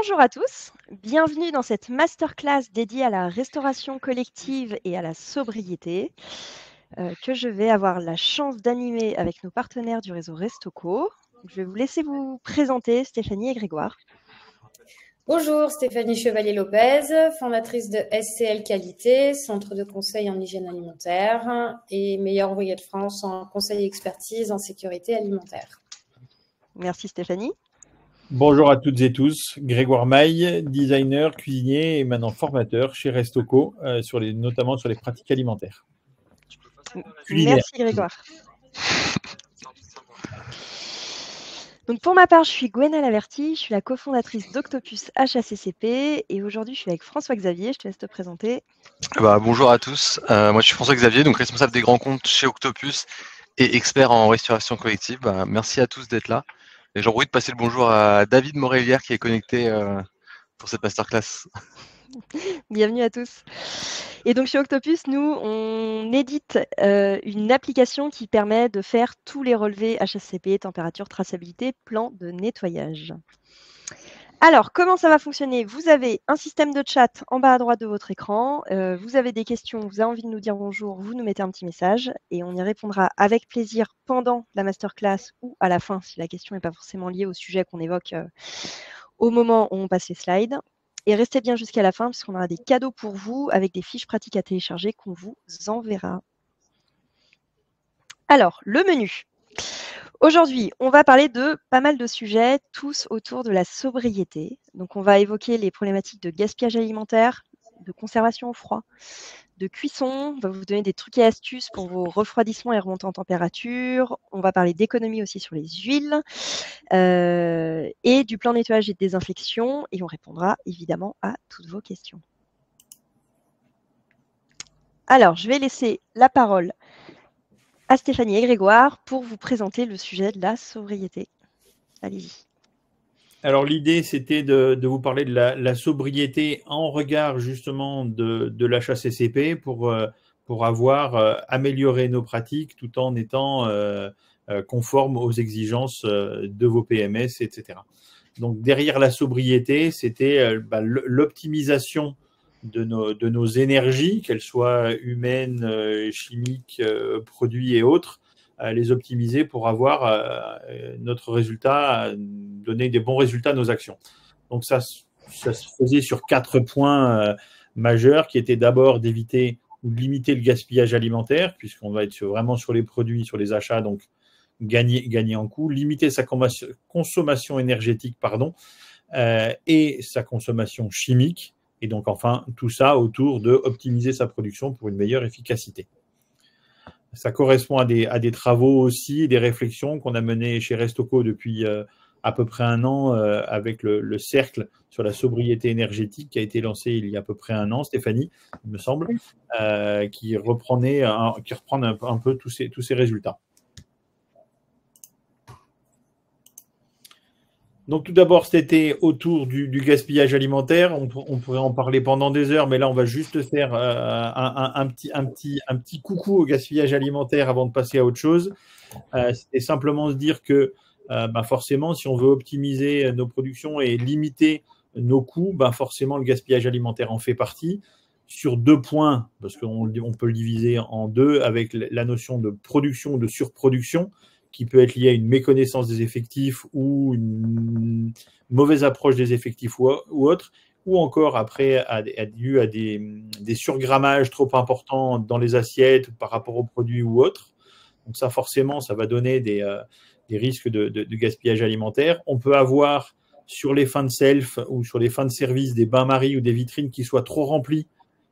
Bonjour à tous, bienvenue dans cette masterclass dédiée à la restauration collective et à la sobriété que je vais avoir la chance d'animer avec nos partenaires du réseau Restoco. Je vais vous laisser vous présenter Stéphanie et Grégoire. Bonjour, Stéphanie Chevalier-Lopez, fondatrice de SCL Qualité, centre de conseil en hygiène alimentaire et meilleure envoyée de France en conseil et expertise en sécurité alimentaire. Merci Stéphanie. Bonjour à toutes et tous, Grégoire Maille, designer, cuisinier et maintenant formateur chez Restoco, notamment sur les pratiques alimentaires. Culinaires. Merci Grégoire. Donc pour ma part, je suis Gwenelle Averti, je suis la cofondatrice d'Octopus HACCP et aujourd'hui je suis avec François-Xavier, je te laisse te présenter. Bonjour à tous, moi je suis François-Xavier, donc responsable des grands comptes chez Octopus et expert en restauration collective. Merci à tous d'être là. Et j'en profite de passer le bonjour à David Morelière qui est connecté pour cette masterclass. Bienvenue à tous. Et donc chez Octopus, nous, on édite une application qui permet de faire tous les relevés HACCP, température, traçabilité, plan de nettoyage. Alors, comment ça va fonctionner? Vous avez un système de chat en bas à droite de votre écran. Vous avez des questions, vous avez envie de nous dire bonjour, vous nous mettez un petit message et on y répondra avec plaisir pendant la masterclass ou à la fin si la question n'est pas forcément liée au sujet qu'on évoque au moment où on passe les slides. Et restez bien jusqu'à la fin puisqu'on aura des cadeaux pour vous avec des fiches pratiques à télécharger qu'on vous enverra. Alors, le menu. Aujourd'hui, on va parler de pas mal de sujets, tous autour de la sobriété. Donc, on va évoquer les problématiques de gaspillage alimentaire, de conservation au froid, de cuisson. On va vous donner des trucs et astuces pour vos refroidissements et remontées en température. On va parler d'économie aussi sur les huiles et du plan nettoyage et de désinfection. Et on répondra évidemment à toutes vos questions. Alors, je vais laisser la parole à Stéphanie et Grégoire pour vous présenter le sujet de la sobriété. Allez-y. Alors l'idée, c'était de vous parler de la sobriété en regard justement de l'HACCP pour avoir amélioré nos pratiques tout en étant conformes aux exigences de vos PMS, etc. Donc derrière la sobriété, c'était l'optimisation de nos énergies, qu'elles soient humaines, chimiques, produits et autres, les optimiser pour avoir notre résultat, donner des bons résultats à nos actions. Donc ça se faisait sur 4 points majeurs qui étaient d'abord d'éviter ou de limiter le gaspillage alimentaire, puisqu'on va être vraiment sur les produits, sur les achats, donc gagner en coût, limiter sa consommation énergétique et sa consommation chimique. Et donc, enfin, tout ça autour de optimiser sa production pour une meilleure efficacité. Ça correspond à des travaux aussi, des réflexions qu'on a menées chez Restoco depuis à peu près 1 an avec le cercle sur la sobriété énergétique qui a été lancé il y a à peu près 1 an, Stéphanie, il me semble, qui reprend un peu tous ces résultats. Donc tout d'abord, c'était autour du gaspillage alimentaire. On pourrait en parler pendant des heures, mais là, on va juste faire un petit coucou au gaspillage alimentaire avant de passer à autre chose. C'était simplement se dire que forcément, si on veut optimiser nos productions et limiter nos coûts, forcément, le gaspillage alimentaire en fait partie. Sur 2 points, parce qu'on peut le diviser en 2, avec la notion de production ou de surproduction, qui peut être lié à une méconnaissance des effectifs ou une mauvaise approche des effectifs ou autre, ou encore après dû à des surgrammages trop importants dans les assiettes par rapport aux produits ou autres. Donc ça, forcément, ça va donner des risques de gaspillage alimentaire. On peut avoir sur les fins de self ou sur les fins de service des bains-maries ou des vitrines qui soient trop remplies.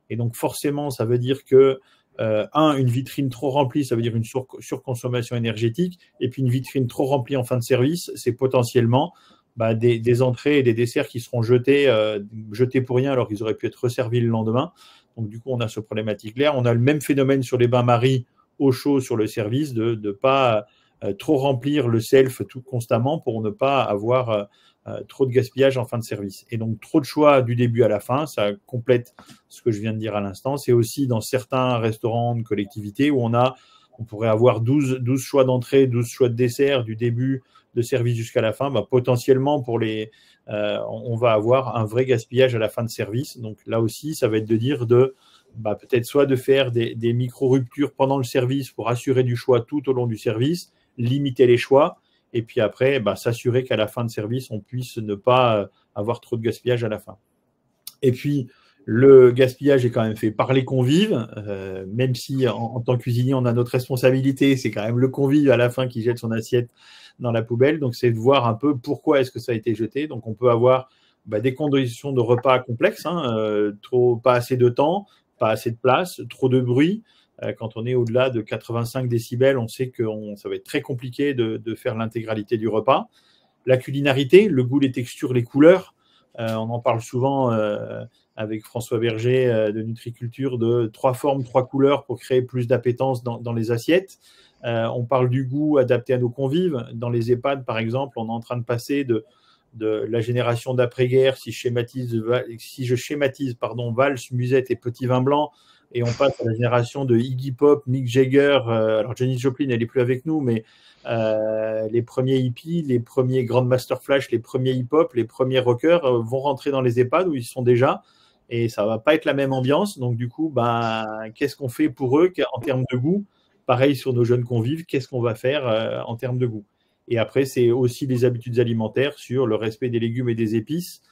Et donc forcément, ça veut dire que une vitrine trop remplie, ça veut dire une surconsommation énergétique. Et puis une vitrine trop remplie en fin de service, c'est potentiellement des entrées et des desserts qui seront jetés pour rien alors qu'ils auraient pu être resservis le lendemain. Donc du coup, on a ce problématique-là. On a le même phénomène sur les bains-maries au chaud sur le service, de ne pas trop remplir le self tout constamment pour ne pas avoir trop de gaspillage en fin de service. Et donc, trop de choix du début à la fin, ça complète ce que je viens de dire à l'instant. C'est aussi dans certains restaurants de collectivités où on a on pourrait avoir 12 choix d'entrée, 12 choix de dessert du début de service jusqu'à la fin. Potentiellement, on va avoir un vrai gaspillage à la fin de service. Donc là aussi, ça va être de dire peut-être soit de faire des micro-ruptures pendant le service pour assurer du choix tout au long du service, limiter les choix, et puis après, s'assurer qu'à la fin de service, on puisse ne pas avoir trop de gaspillage à la fin. Et puis, le gaspillage est quand même fait par les convives, même si en tant que cuisinier, on a notre responsabilité, c'est quand même le convive à la fin qui jette son assiette dans la poubelle. Donc, c'est de voir un peu pourquoi est-ce que ça a été jeté. Donc, on peut avoir des conditions de repas complexes, pas assez de temps, pas assez de place, trop de bruit. Quand on est au-delà de 85 décibels, on sait que ça va être très compliqué de faire l'intégralité du repas. La culinarité, le goût, les textures, les couleurs. On en parle souvent avec François Berger de Nutriculture, de 3 formes, 3 couleurs pour créer plus d'appétence dans les assiettes. On parle du goût adapté à nos convives. Dans les EHPAD, par exemple, on est en train de passer de la génération d'après-guerre, si je schématise, valse, musette et petit vin blanc, et on passe à la génération de Iggy Pop, Mick Jagger, alors Janis Joplin, elle n'est plus avec nous, mais les premiers hippies, les premiers Grandmaster Flash, les premiers hip-hop, les premiers rockers vont rentrer dans les EHPAD où ils sont déjà, et ça ne va pas être la même ambiance. Donc du coup, qu'est-ce qu'on fait pour eux en termes de goût? Pareil sur nos jeunes convives, qu'est-ce qu'on va faire en termes de goût? Et après, c'est aussi les habitudes alimentaires sur le respect des légumes et des épices,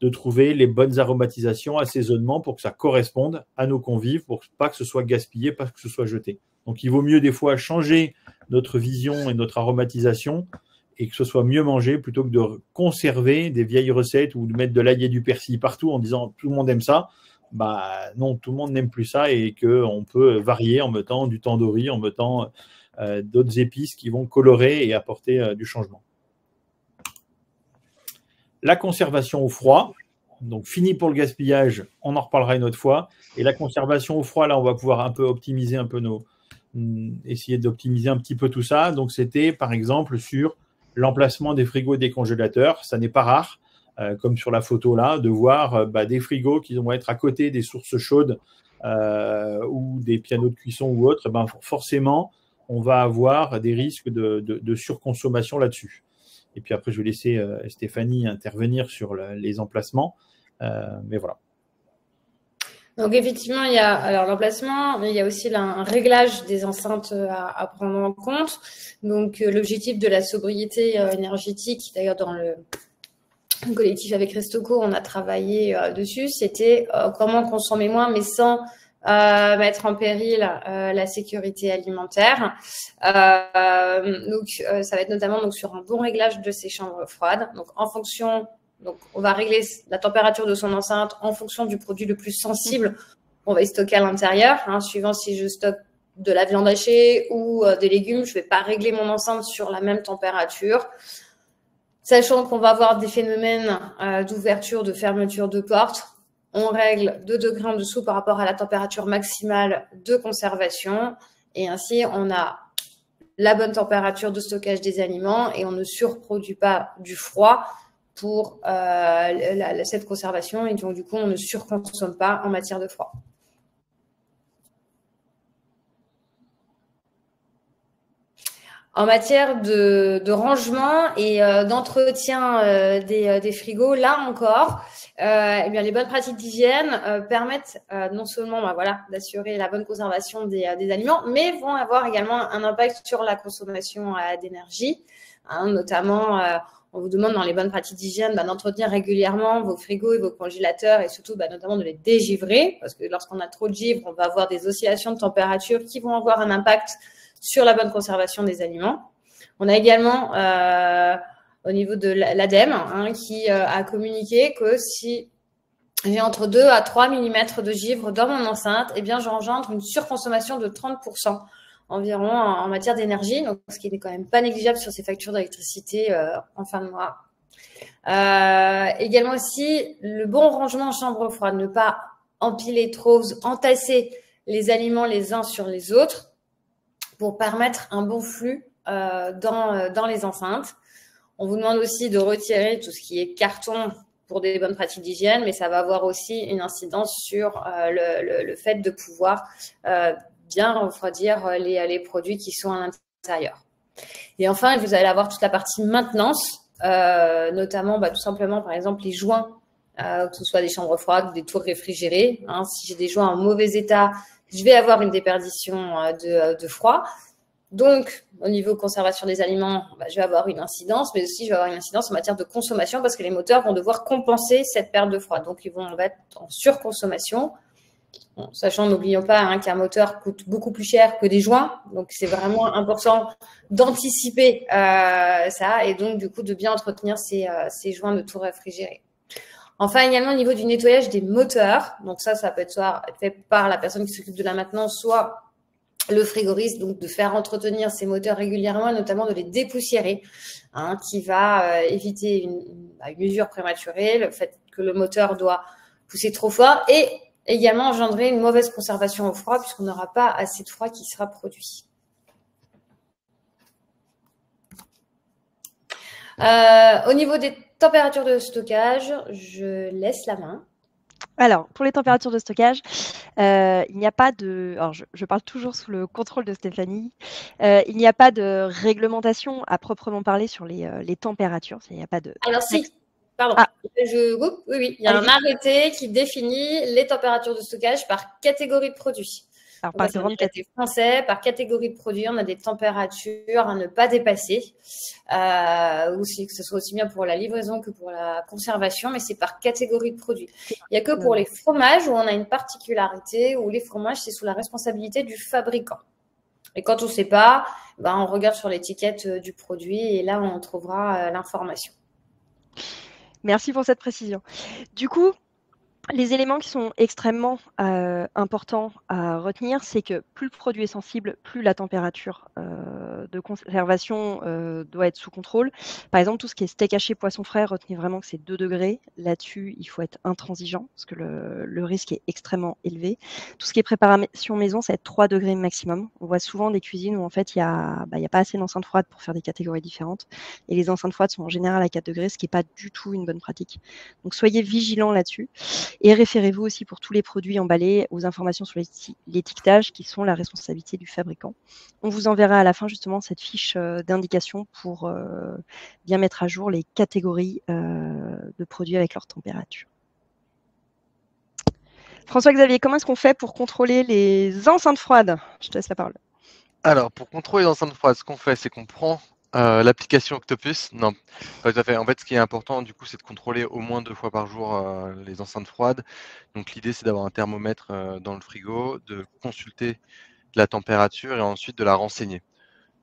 de trouver les bonnes aromatisations, assaisonnements pour que ça corresponde à nos convives, pour pas que ce soit gaspillé, pas que ce soit jeté. Donc, il vaut mieux des fois changer notre vision et notre aromatisation et que ce soit mieux mangé plutôt que de conserver des vieilles recettes ou de mettre de l'ail et du persil partout en disant tout le monde aime ça. Non, tout le monde n'aime plus ça et qu'on peut varier en mettant du tandoori, en mettant d'autres épices qui vont colorer et apporter du changement. La conservation au froid, donc fini pour le gaspillage, on en reparlera une autre fois. Et la conservation au froid, là, on va pouvoir un peu optimiser essayer d'optimiser un petit peu tout ça. Donc, c'était par exemple sur l'emplacement des frigos et des congélateurs. Ça n'est pas rare, comme sur la photo là, de voir des frigos qui vont être à côté des sources chaudes ou des pianos de cuisson ou autres. Forcément, on va avoir des risques de surconsommation là-dessus. Et puis après, je vais laisser Stéphanie intervenir sur les emplacements. Mais voilà. Donc effectivement, il y a l'emplacement, mais il y a aussi un réglage des enceintes à prendre en compte. Donc l'objectif de la sobriété énergétique, d'ailleurs dans le collectif avec Restoco, on a travaillé dessus, c'était comment consommer moins, mais sans mettre en péril la sécurité alimentaire. Donc ça va être notamment sur un bon réglage de ces chambres froides. Donc en fonction, on va régler la température de son enceinte en fonction du produit le plus sensible qu'on va y stocker à l'intérieur. Suivant si je stocke de la viande hachée ou des légumes, je ne vais pas régler mon enceinte sur la même température. Sachant qu'on va avoir des phénomènes d'ouverture, de fermeture de portes, on règle 2 degrés en dessous par rapport à la température maximale de conservation. Et ainsi, on a la bonne température de stockage des aliments et on ne surproduit pas du froid pour cette conservation. Et donc, du coup, on ne surconsomme pas en matière de froid. En matière de rangement et d'entretien des frigos, là encore, eh bien, les bonnes pratiques d'hygiène permettent non seulement d'assurer la bonne conservation des aliments, mais vont avoir également un impact sur la consommation d'énergie. Notamment, on vous demande dans les bonnes pratiques d'hygiène d'entretenir régulièrement vos frigos et vos congélateurs et surtout notamment de les dégivrer parce que lorsqu'on a trop de givre, on va avoir des oscillations de température qui vont avoir un impact sur la bonne conservation des aliments. On a également, au niveau de l'ADEME, qui a communiqué que si j'ai entre 2 à 3 mm de givre dans mon enceinte, eh bien, j'engendre une surconsommation de 30% environ en matière d'énergie, donc ce qui n'est quand même pas négligeable sur ces factures d'électricité en fin de mois. Également aussi, le bon rangement en chambre froide, ne pas empiler trop, entasser les aliments les uns sur les autres, pour permettre un bon flux dans les enceintes. On vous demande aussi de retirer tout ce qui est carton pour des bonnes pratiques d'hygiène, mais ça va avoir aussi une incidence sur le fait de pouvoir bien refroidir les produits qui sont à l'intérieur. Et enfin, vous allez avoir toute la partie maintenance, notamment tout simplement, par exemple, les joints, que ce soit des chambres froides ou des tours réfrigérées. Hein, si j'ai des joints en mauvais état, je vais avoir une déperdition de froid. Donc, au niveau conservation des aliments, je vais avoir une incidence, mais aussi je vais avoir une incidence en matière de consommation parce que les moteurs vont devoir compenser cette perte de froid. Donc, on va être en surconsommation. Bon, sachant, n'oublions pas qu'un moteur coûte beaucoup plus cher que des joints. Donc, c'est vraiment important d'anticiper ça et donc, du coup, de bien entretenir ces joints de tour réfrigérés. Enfin, également, au niveau du nettoyage des moteurs. Donc, ça peut être soit fait par la personne qui s'occupe de la maintenance, soit le frigoriste, donc de faire entretenir ces moteurs régulièrement, notamment de les dépoussiérer, qui va éviter une usure prématurée, le fait que le moteur doit pousser trop fort et également engendrer une mauvaise conservation au froid puisqu'on n'aura pas assez de froid qui sera produit. Au niveau des températures de stockage, je laisse la main. Alors, pour les températures de stockage, il n'y a pas de… Alors, je parle toujours sous le contrôle de Stéphanie. Il n'y a pas de réglementation à proprement parler sur les températures. Il n'y a pas de… Alors, si. Pardon, je coupe. Oui. Il y a un arrêté qui définit les températures de stockage par catégorie de produits. Alors, par grande catégorie français, par catégorie de produits, on a des températures à ne pas dépasser. Aussi, que ce soit aussi bien pour la livraison que pour la conservation, mais c'est par catégorie de produits. Il n'y a que pour les fromages où on a une particularité, où les fromages, c'est sous la responsabilité du fabricant. Et quand on ne sait pas, on regarde sur l'étiquette du produit et là, on trouvera l'information. Merci pour cette précision. Du coup, les éléments qui sont extrêmement importants à retenir, c'est que plus le produit est sensible, plus la température de conservation doit être sous contrôle. Par exemple, tout ce qui est steak haché, poisson frais, retenez vraiment que c'est 2 degrés. Là-dessus, il faut être intransigeant parce que le risque est extrêmement élevé. Tout ce qui est préparation maison, ça va être 3 degrés maximum. On voit souvent des cuisines où en fait, il n'y a pas assez d'enceintes froides pour faire des catégories différentes. Et les enceintes froides sont en général à 4 degrés, ce qui n'est pas du tout une bonne pratique. Donc, soyez vigilants là-dessus. Et référez-vous aussi pour tous les produits emballés aux informations sur l'étiquetage qui sont la responsabilité du fabricant. On vous enverra à la fin justement cette fiche d'indication pour bien mettre à jour les catégories de produits avec leur température. François-Xavier, comment est-ce qu'on fait pour contrôler les enceintes froides? Je te laisse la parole. Alors, pour contrôler les enceintes froides, ce qu'on fait, c'est qu'on prend l'application Octopus. Non, pas tout à fait. En fait, ce qui est important, du coup, c'est de contrôler au moins 2 fois par jour les enceintes froides. Donc, l'idée, c'est d'avoir un thermomètre dans le frigo, de consulter la température et ensuite de la renseigner.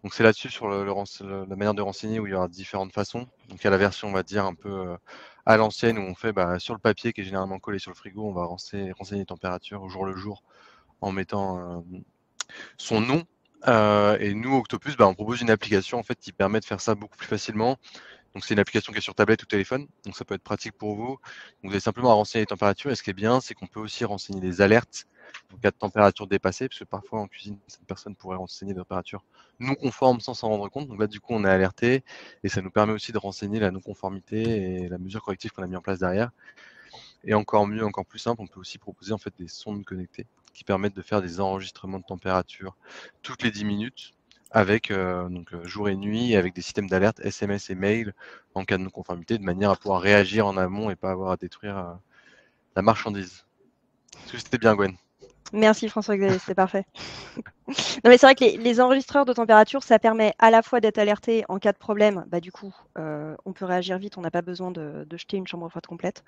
Donc, c'est là-dessus, sur la manière de renseigner, où il y aura différentes façons. Donc, il y a la version, on va dire, un peu à l'ancienne, où on fait sur le papier qui est généralement collé sur le frigo, on va renseigner les températures au jour le jour en mettant son nom. Et nous, Octopus, on propose une application en fait qui permet de faire ça beaucoup plus facilement. Donc c'est une application qui est sur tablette ou téléphone, donc ça peut être pratique pour vous. Donc, vous avez simplement à renseigner les températures. Et ce qui est bien, c'est qu'on peut aussi renseigner les alertes en cas de température dépassée, parce que parfois en cuisine, cette personne pourrait renseigner des températures non conformes sans s'en rendre compte. Donc là, du coup, on est alerté et ça nous permet aussi de renseigner la non-conformité et la mesure corrective qu'on a mis en place derrière. Et encore mieux, encore plus simple, on peut aussi proposer en fait des sondes connectées qui permettent de faire des enregistrements de température toutes les 10 minutes avec jour et nuit, avec des systèmes d'alerte SMS et mail en cas de non-conformité, de manière à pouvoir réagir en amont et pas avoir à détruire la marchandise. Est-ce que c'était bien, Gwen? Merci François-Xavier, c'est parfait. Non, mais c'est vrai que les enregistreurs de température, ça permet à la fois d'être alerté en cas de problème. Du coup, on peut réagir vite, on n'a pas besoin de jeter une chambre froide complète.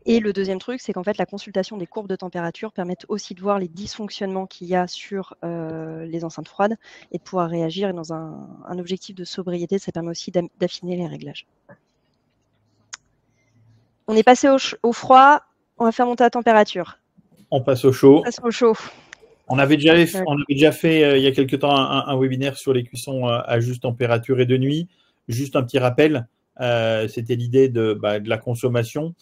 Et le deuxième truc, c'est qu'en fait, la consultation des courbes de température permet aussi de voir les dysfonctionnements qu'il y a sur les enceintes froides et de pouvoir réagir. Et dans un objectif de sobriété, ça permet aussi d'affiner les réglages. On est passé au froid, on va faire monter la température. On passe au chaud. On passe au chaud. On avait déjà fait il y a quelque temps un webinaire sur les cuissons à juste température et de nuit. Juste un petit rappel, c'était l'idée de la consommation.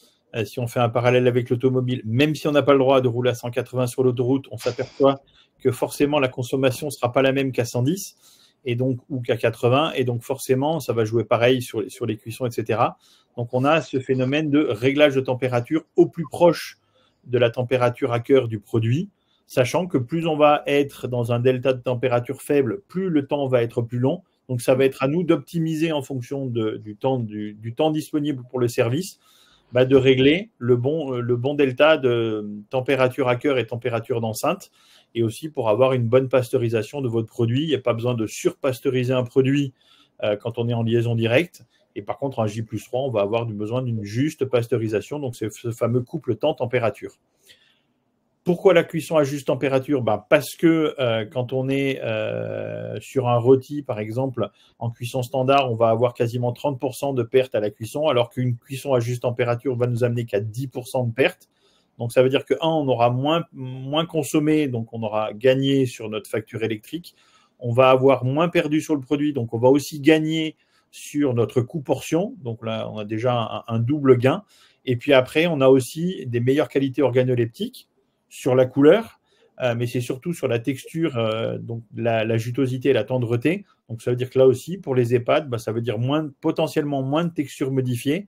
Si on fait un parallèle avec l'automobile, même si on n'a pas le droit de rouler à 180 sur l'autoroute, on s'aperçoit que forcément la consommation ne sera pas la même qu'à 110 et donc, ou qu'à 80. Et donc forcément, ça va jouer pareil sur les cuissons, etc. Donc on a ce phénomène de réglage de température au plus proche de la température à cœur du produit. sachant que plus on va être dans un delta de température faible, plus le temps va être plus long. Donc, ça va être à nous d'optimiser en fonction du temps disponible pour le service, de régler le bon delta de température à cœur et température d'enceinte, et aussi pour avoir une bonne pasteurisation de votre produit. Il n'y a pas besoin de surpasteuriser un produit quand on est en liaison directe. Et par contre, en J+3, on va avoir besoin d'une juste pasteurisation, donc c'est ce fameux couple temps-température. Pourquoi la cuisson à juste température? Parce que quand on est sur un rôti, par exemple, en cuisson standard, on va avoir quasiment 30% de perte à la cuisson, alors qu'une cuisson à juste température va nous amener qu'à 10% de perte. Donc, ça veut dire que, on aura moins consommé, donc on aura gagné sur notre facture électrique. On va avoir moins perdu sur le produit, donc on va aussi gagner sur notre coût portion. Donc là, on a déjà un double gain. Et puis après, on a aussi des meilleures qualités organoleptiques sur la couleur, mais c'est surtout sur la texture, donc la jutosité et la tendreté. Donc ça veut dire que là aussi, pour les EHPAD, ça veut dire potentiellement moins de texture modifiée.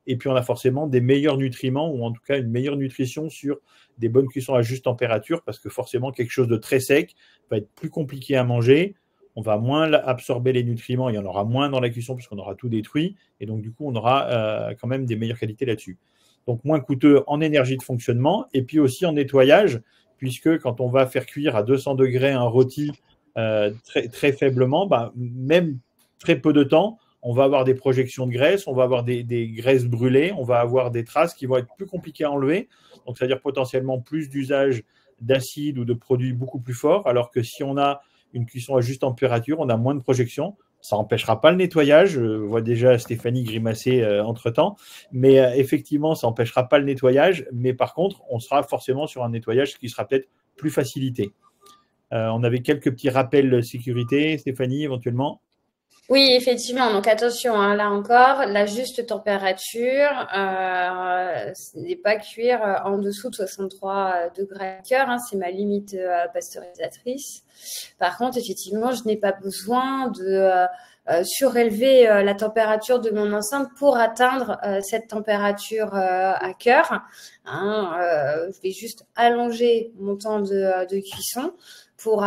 Et puis on a forcément des meilleurs nutriments, ou en tout cas une meilleure nutrition sur des bonnes cuissons à juste température, parce que forcément quelque chose de très sec va être plus compliqué à manger. On va moins absorber les nutriments, il y en aura moins dans la cuisson puisqu'on aura tout détruit. Et donc du coup, on aura quand même des meilleures qualités là-dessus. Donc moins coûteux en énergie de fonctionnement, et puis aussi en nettoyage, puisque quand on va faire cuire à 200 degrés un rôti très, très faiblement, même très peu de temps, on va avoir des projections de graisse, on va avoir des graisses brûlées, on va avoir des traces qui vont être plus compliquées à enlever. Donc, c'est-à-dire potentiellement plus d'usage d'acide ou de produits beaucoup plus forts, alors que si on a une cuisson à juste température, on a moins de projections. Ça n'empêchera pas le nettoyage. Je vois déjà Stéphanie grimacer entre-temps. Mais effectivement, ça n'empêchera pas le nettoyage. Mais par contre, on sera forcément sur un nettoyage qui sera peut-être plus facilité. On avait quelques petits rappels de sécurité, Stéphanie, éventuellement. Oui, effectivement. Donc attention, là encore, la juste température, ce n'est pas cuire en dessous de 63 degrés à cœur. C'est ma limite pasteurisatrice. Par contre, effectivement, je n'ai pas besoin de surélever la température de mon enceinte pour atteindre cette température à cœur. Je vais juste allonger mon temps de cuisson pour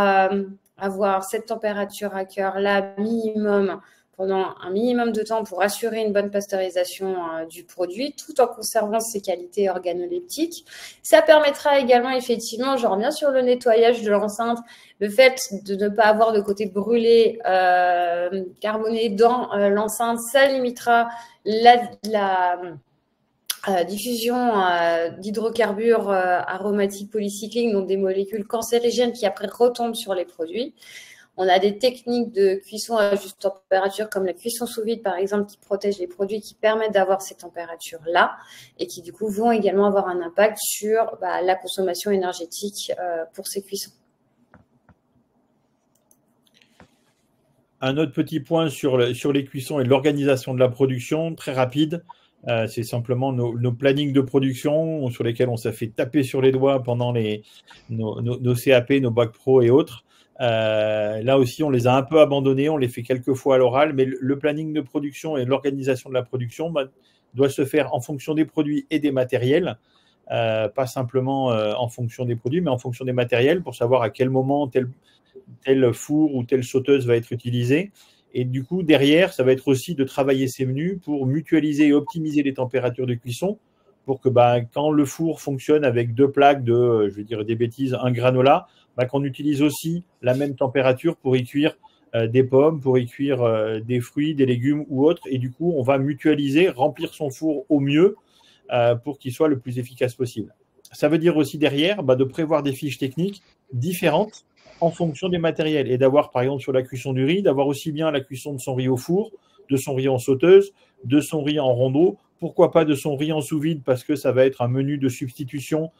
avoir cette température à cœur là minimum pendant un minimum de temps pour assurer une bonne pasteurisation du produit tout en conservant ses qualités organoleptiques. Ça permettra également effectivement, je reviens sur le nettoyage de l'enceinte, le fait de ne pas avoir de côté brûlé carboné dans l'enceinte, ça limitera la diffusion d'hydrocarbures aromatiques polycycliques, donc des molécules cancérigènes qui après retombent sur les produits. On a des techniques de cuisson à juste température comme la cuisson sous vide par exemple qui protègent les produits, qui permettent d'avoir ces températures-là et qui du coup vont également avoir un impact sur la consommation énergétique pour ces cuissons. Un autre petit point sur les cuissons et l'organisation de la production, très rapide. C'est simplement nos plannings de production sur lesquels on s'est fait taper sur les doigts pendant nos CAP, nos bacs pro et autres. Là aussi, on les a un peu abandonnés, on les fait quelques fois à l'oral, mais le planning de production et l'organisation de la production doit se faire en fonction des produits et des matériels, pas simplement en fonction des produits, mais en fonction des matériels pour savoir à quel moment tel four ou telle sauteuse va être utilisée. Et du coup, derrière, ça va être aussi de travailler ces menus pour mutualiser et optimiser les températures de cuisson pour que quand le four fonctionne avec 2 plaques de, je vais dire des bêtises, un granola, qu'on utilise aussi la même température pour y cuire des pommes, pour y cuire des fruits, des légumes ou autres. Et du coup, on va mutualiser, remplir son four au mieux pour qu'il soit le plus efficace possible. Ça veut dire aussi derrière de prévoir des fiches techniques différentes en fonction des matériels et d'avoir, par exemple, sur la cuisson du riz, d'avoir aussi bien la cuisson de son riz au four, de son riz en sauteuse, de son riz en rondeau, pourquoi pas de son riz en sous-vide parce que ça va être un menu de substitution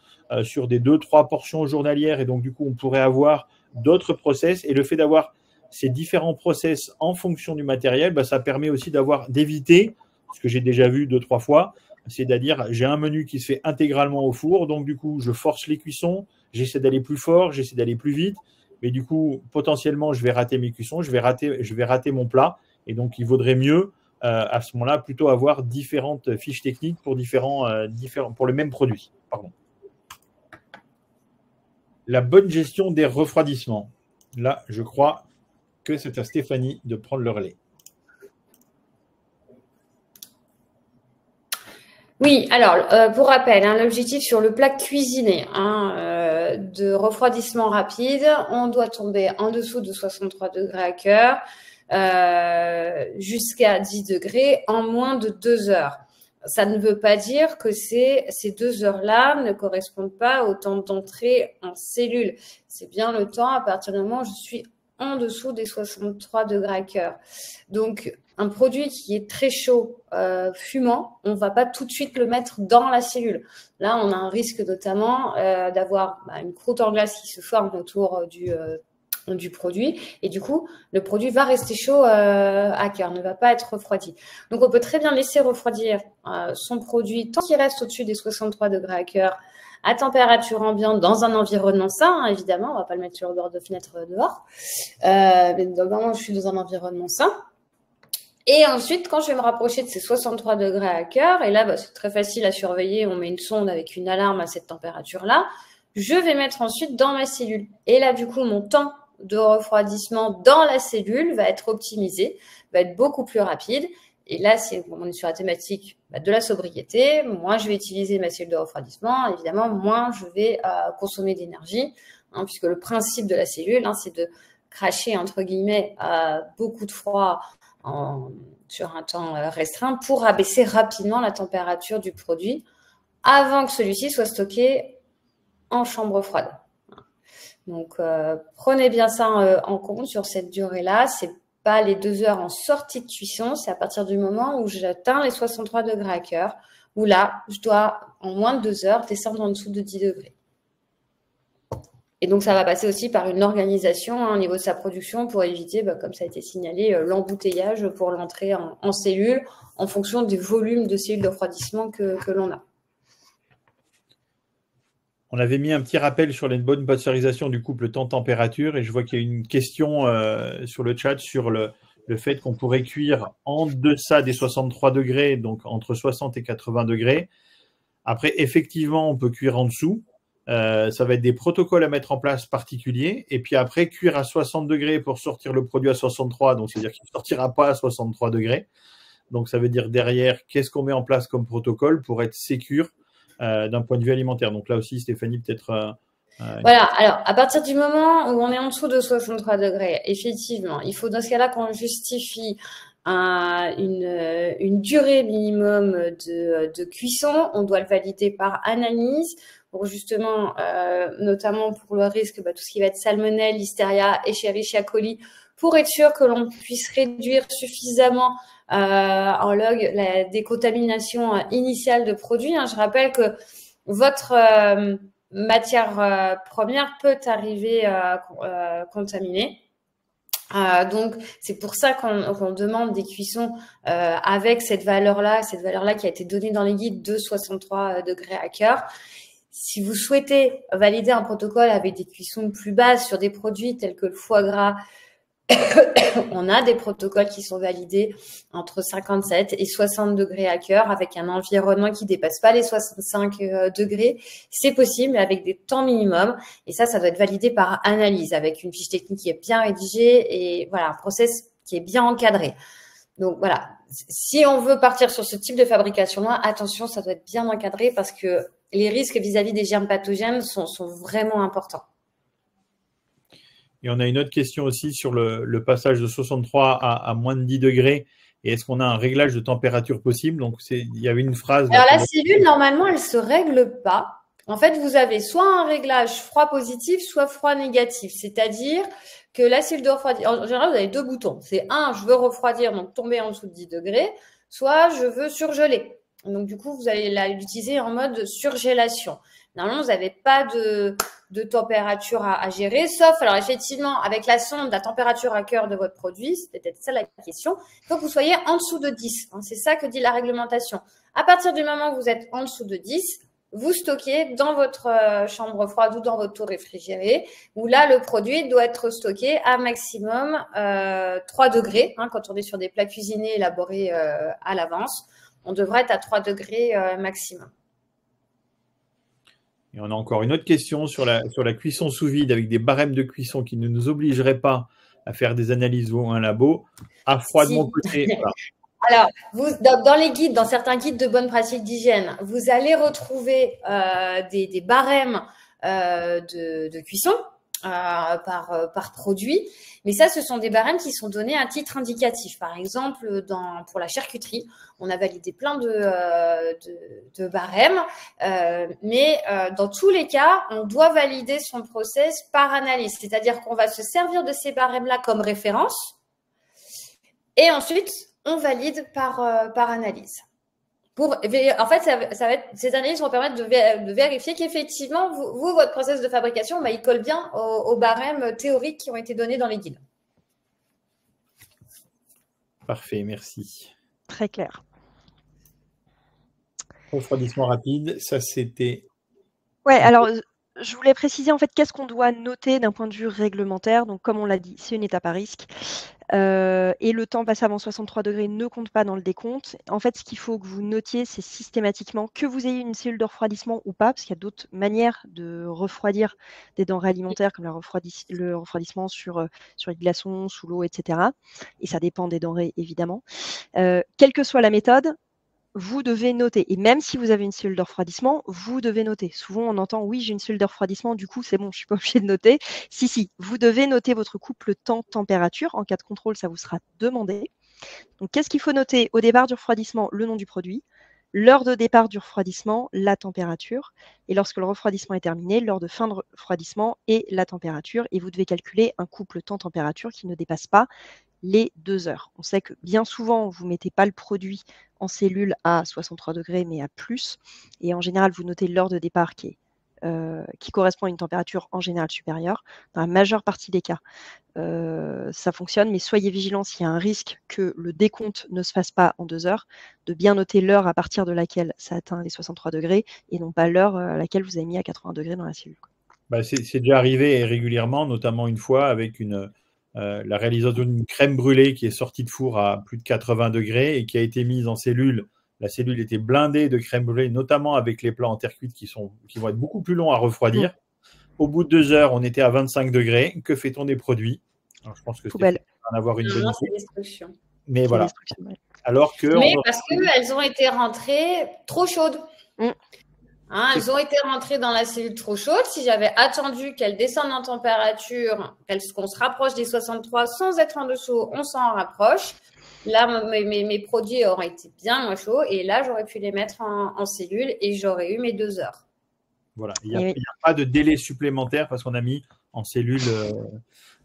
sur des 2-3 portions journalières et donc du coup, on pourrait avoir d'autres process et le fait d'avoir ces différents process en fonction du matériel, ça permet aussi d'éviter, ce que j'ai déjà vu 2-3 fois, c'est-à-dire j'ai un menu qui se fait intégralement au four, donc du coup, je force les cuissons, j'essaie d'aller plus fort, j'essaie d'aller plus vite, mais du coup, potentiellement, je vais rater mes cuissons, je vais rater mon plat. Et donc, il vaudrait mieux, à ce moment-là, plutôt avoir différentes fiches techniques pour le même produit. Pardon. la bonne gestion des refroidissements. Là, je crois que c'est à Stéphanie de prendre le relais. Oui, alors, pour rappel, hein, l'objectif sur le plat cuisiné de refroidissement rapide, on doit tomber en dessous de 63 degrés à cœur jusqu'à 10 degrés en moins de 2 heures. Ça ne veut pas dire que ces 2 heures-là ne correspondent pas au temps d'entrée en cellule. C'est bien le temps à partir du moment où je suis en dessous des 63 degrés à cœur. Donc, un produit qui est très chaud, fumant, on ne va pas tout de suite le mettre dans la cellule. Là, on a un risque notamment d'avoir une croûte en glace qui se forme autour du produit. Et du coup, le produit va rester chaud à cœur, ne va pas être refroidi. Donc, on peut très bien laisser refroidir son produit tant qu'il reste au-dessus des 63 degrés à cœur à température ambiante dans un environnement sain, hein, évidemment. On ne va pas le mettre sur le bord de fenêtre dehors. Mais normalement, je suis dans un environnement sain. Et ensuite, quand je vais me rapprocher de ces 63 degrés à cœur, et là, c'est très facile à surveiller, on met une sonde avec une alarme à cette température-là, je vais mettre ensuite dans ma cellule. Et là, du coup, mon temps de refroidissement dans la cellule va être optimisé, va être beaucoup plus rapide. Et là, si on est sur la thématique de la sobriété, moins je vais utiliser ma cellule de refroidissement, évidemment, moins je vais consommer d'énergie, hein, puisque le principe de la cellule, hein, c'est de cracher, entre guillemets, beaucoup de froid sur un temps restreint pour abaisser rapidement la température du produit avant que celui-ci soit stocké en chambre froide. Donc, prenez bien ça en compte sur cette durée-là. C'est pas les 2 heures en sortie de cuisson, c'est à partir du moment où j'atteins les 63 degrés à cœur, où là, je dois, en moins de 2 heures, descendre en dessous de 10 degrés. Et donc, ça va passer aussi par une organisation au niveau de sa production pour éviter, comme ça a été signalé, l'embouteillage pour l'entrée en cellule en fonction du volume de cellules de refroidissement que l'on a. On avait mis un petit rappel sur les bonnes pasteurisations du couple temps-température et je vois qu'il y a une question sur le chat sur le fait qu'on pourrait cuire en deçà des 63 degrés, donc entre 60 et 80 degrés. Après, effectivement, on peut cuire en dessous. Ça va être des protocoles à mettre en place particuliers. Et puis après, cuire à 60 degrés pour sortir le produit à 63. Donc, c'est-à-dire qu'il ne sortira pas à 63 degrés. Donc, ça veut dire derrière, qu'est-ce qu'on met en place comme protocole pour être sécure d'un point de vue alimentaire. Donc là aussi, Stéphanie, peut-être… Voilà, alors à partir du moment où on est en dessous de 63 degrés, effectivement, il faut dans ce cas-là qu'on justifie une durée minimum de cuisson. On doit le valider par analyse pour justement, notamment pour le risque, tout ce qui va être salmonelle, listeria, Escherichia coli, pour être sûr que l'on puisse réduire suffisamment en log la décontamination initiale de produits. Je rappelle que votre matière première peut arriver contaminée. Donc, c'est pour ça qu'on demande des cuissons avec cette valeur-là qui a été donnée dans les guides de 63 degrés à cœur. Si vous souhaitez valider un protocole avec des cuissons plus basses sur des produits tels que le foie gras, on a des protocoles qui sont validés entre 57 et 60 degrés à cœur avec un environnement qui dépasse pas les 65 degrés. C'est possible, mais avec des temps minimums. Et ça doit être validé par analyse avec une fiche technique qui est bien rédigée et voilà, un process qui est bien encadré. Donc voilà, si on veut partir sur ce type de fabrication-là, attention, ça doit être bien encadré parce que les risques vis-à-vis des germes pathogènes sont vraiment importants. Et on a une autre question aussi sur le passage de 63 à moins de 10 degrés. Et est-ce qu'on a un réglage de température possible? Donc, il y avait une phrase… Alors, la cellule, normalement, elle ne se règle pas. En fait, vous avez soit un réglage froid positif, soit froid négatif. C'est-à-dire que la cellule de refroidissement, en général, vous avez 2 boutons. C'est je veux refroidir, donc tomber en dessous de 10 degrés, soit je veux surgeler. Donc, du coup, vous allez l'utiliser en mode surgélation. Normalement, vous n'avez pas de température à gérer, sauf, alors effectivement, avec la sonde, la température à cœur de votre produit, c'est peut-être ça la question, il faut que vous soyez en dessous de 10. C'est ça que dit la réglementation. À partir du moment où vous êtes en dessous de 10, vous stockez dans votre chambre froide ou dans votre tour réfrigérée, où là, le produit doit être stocké à maximum 3 degrés. Quand on est sur des plats cuisinés élaborés à l'avance, on devrait être à 3 degrés maximum. Et on a encore une autre question sur la cuisson sous vide avec des barèmes de cuisson qui ne nous obligeraient pas à faire des analyses ou un labo. À froid de mon côté. Voilà. Alors, dans les guides, dans certains guides de bonnes pratiques d'hygiène, vous allez retrouver des barèmes de cuisson par produit. Mais ça, ce sont des barèmes qui sont donnés à titre indicatif. Par exemple, pour la charcuterie, on a validé plein de barèmes. Mais dans tous les cas, on doit valider son process par analyse. C'est-à-dire qu'on va se servir de ces barèmes-là comme référence. Et ensuite, on valide par analyse. En fait, ces analyses vont permettre de vérifier qu'effectivement, votre process de fabrication, il colle bien aux barèmes théoriques qui ont été donnés dans les guides. Parfait, merci. Très clair. Refroidissement rapide, ça c'était… Ouais, alors je voulais préciser en fait qu'est-ce qu'on doit noter d'un point de vue réglementaire. Donc comme on l'a dit, c'est une étape à risque. Et le temps passé avant 63 degrés ne compte pas dans le décompte. En fait, ce qu'il faut que vous notiez, c'est systématiquement que vous ayez une cellule de refroidissement ou pas, parce qu'il y a d'autres manières de refroidir des denrées alimentaires, comme le refroidissement sur les glaçons, sous l'eau, etc. Et ça dépend des denrées, évidemment. Quelle que soit la méthode, vous devez noter. Et même si vous avez une cellule de refroidissement, vous devez noter. Souvent, on entend « oui, j'ai une cellule de refroidissement, du coup, c'est bon, je ne suis pas obligé de noter ». Si, vous devez noter votre couple temps-température. En cas de contrôle, ça vous sera demandé. Donc, qu'est-ce qu'il faut noter? Au départ du refroidissement, le nom du produit, l'heure de départ du refroidissement, la température, et lorsque le refroidissement est terminé, l'heure de fin de refroidissement et la température. Et vous devez calculer un couple temps-température qui ne dépasse pas les 2 heures. On sait que bien souvent, vous ne mettez pas le produit en cellule à 63 degrés, mais à plus. Et en général, vous notez l'heure de départ qui correspond à une température en général supérieure. Dans la majeure partie des cas, ça fonctionne, mais soyez vigilants s'il y a un risque que le décompte ne se fasse pas en 2 heures, de bien noter l'heure à partir de laquelle ça atteint les 63 degrés et non pas l'heure à laquelle vous avez mis à 80 degrés dans la cellule. C'est déjà arrivé régulièrement, notamment une fois avec la réalisation d'une crème brûlée qui est sortie de four à plus de 80 degrés et qui a été mise en cellule. La cellule était blindée de crème brûlée, notamment avec les plats en terre cuite qui vont être beaucoup plus longs à refroidir. Au bout de 2 heures, on était à 25 degrés. Que fait-on des produits? Alors, je pense que poubelle. en avoir une bonne idée. Destruction. Mais voilà. Alors que parce qu'elles ont été rentrées trop chaudes. Elles ont été rentrées dans la cellule trop chaude. Si j'avais attendu qu'elles descendent en température, qu'on se rapproche des 63 sans être en dessous, on s'en rapproche. Là, mes produits auraient été bien moins chauds et là, j'aurais pu les mettre en cellule et j'aurais eu mes 2 heures. Voilà, il n'y a pas de délai supplémentaire parce qu'on a mis en cellule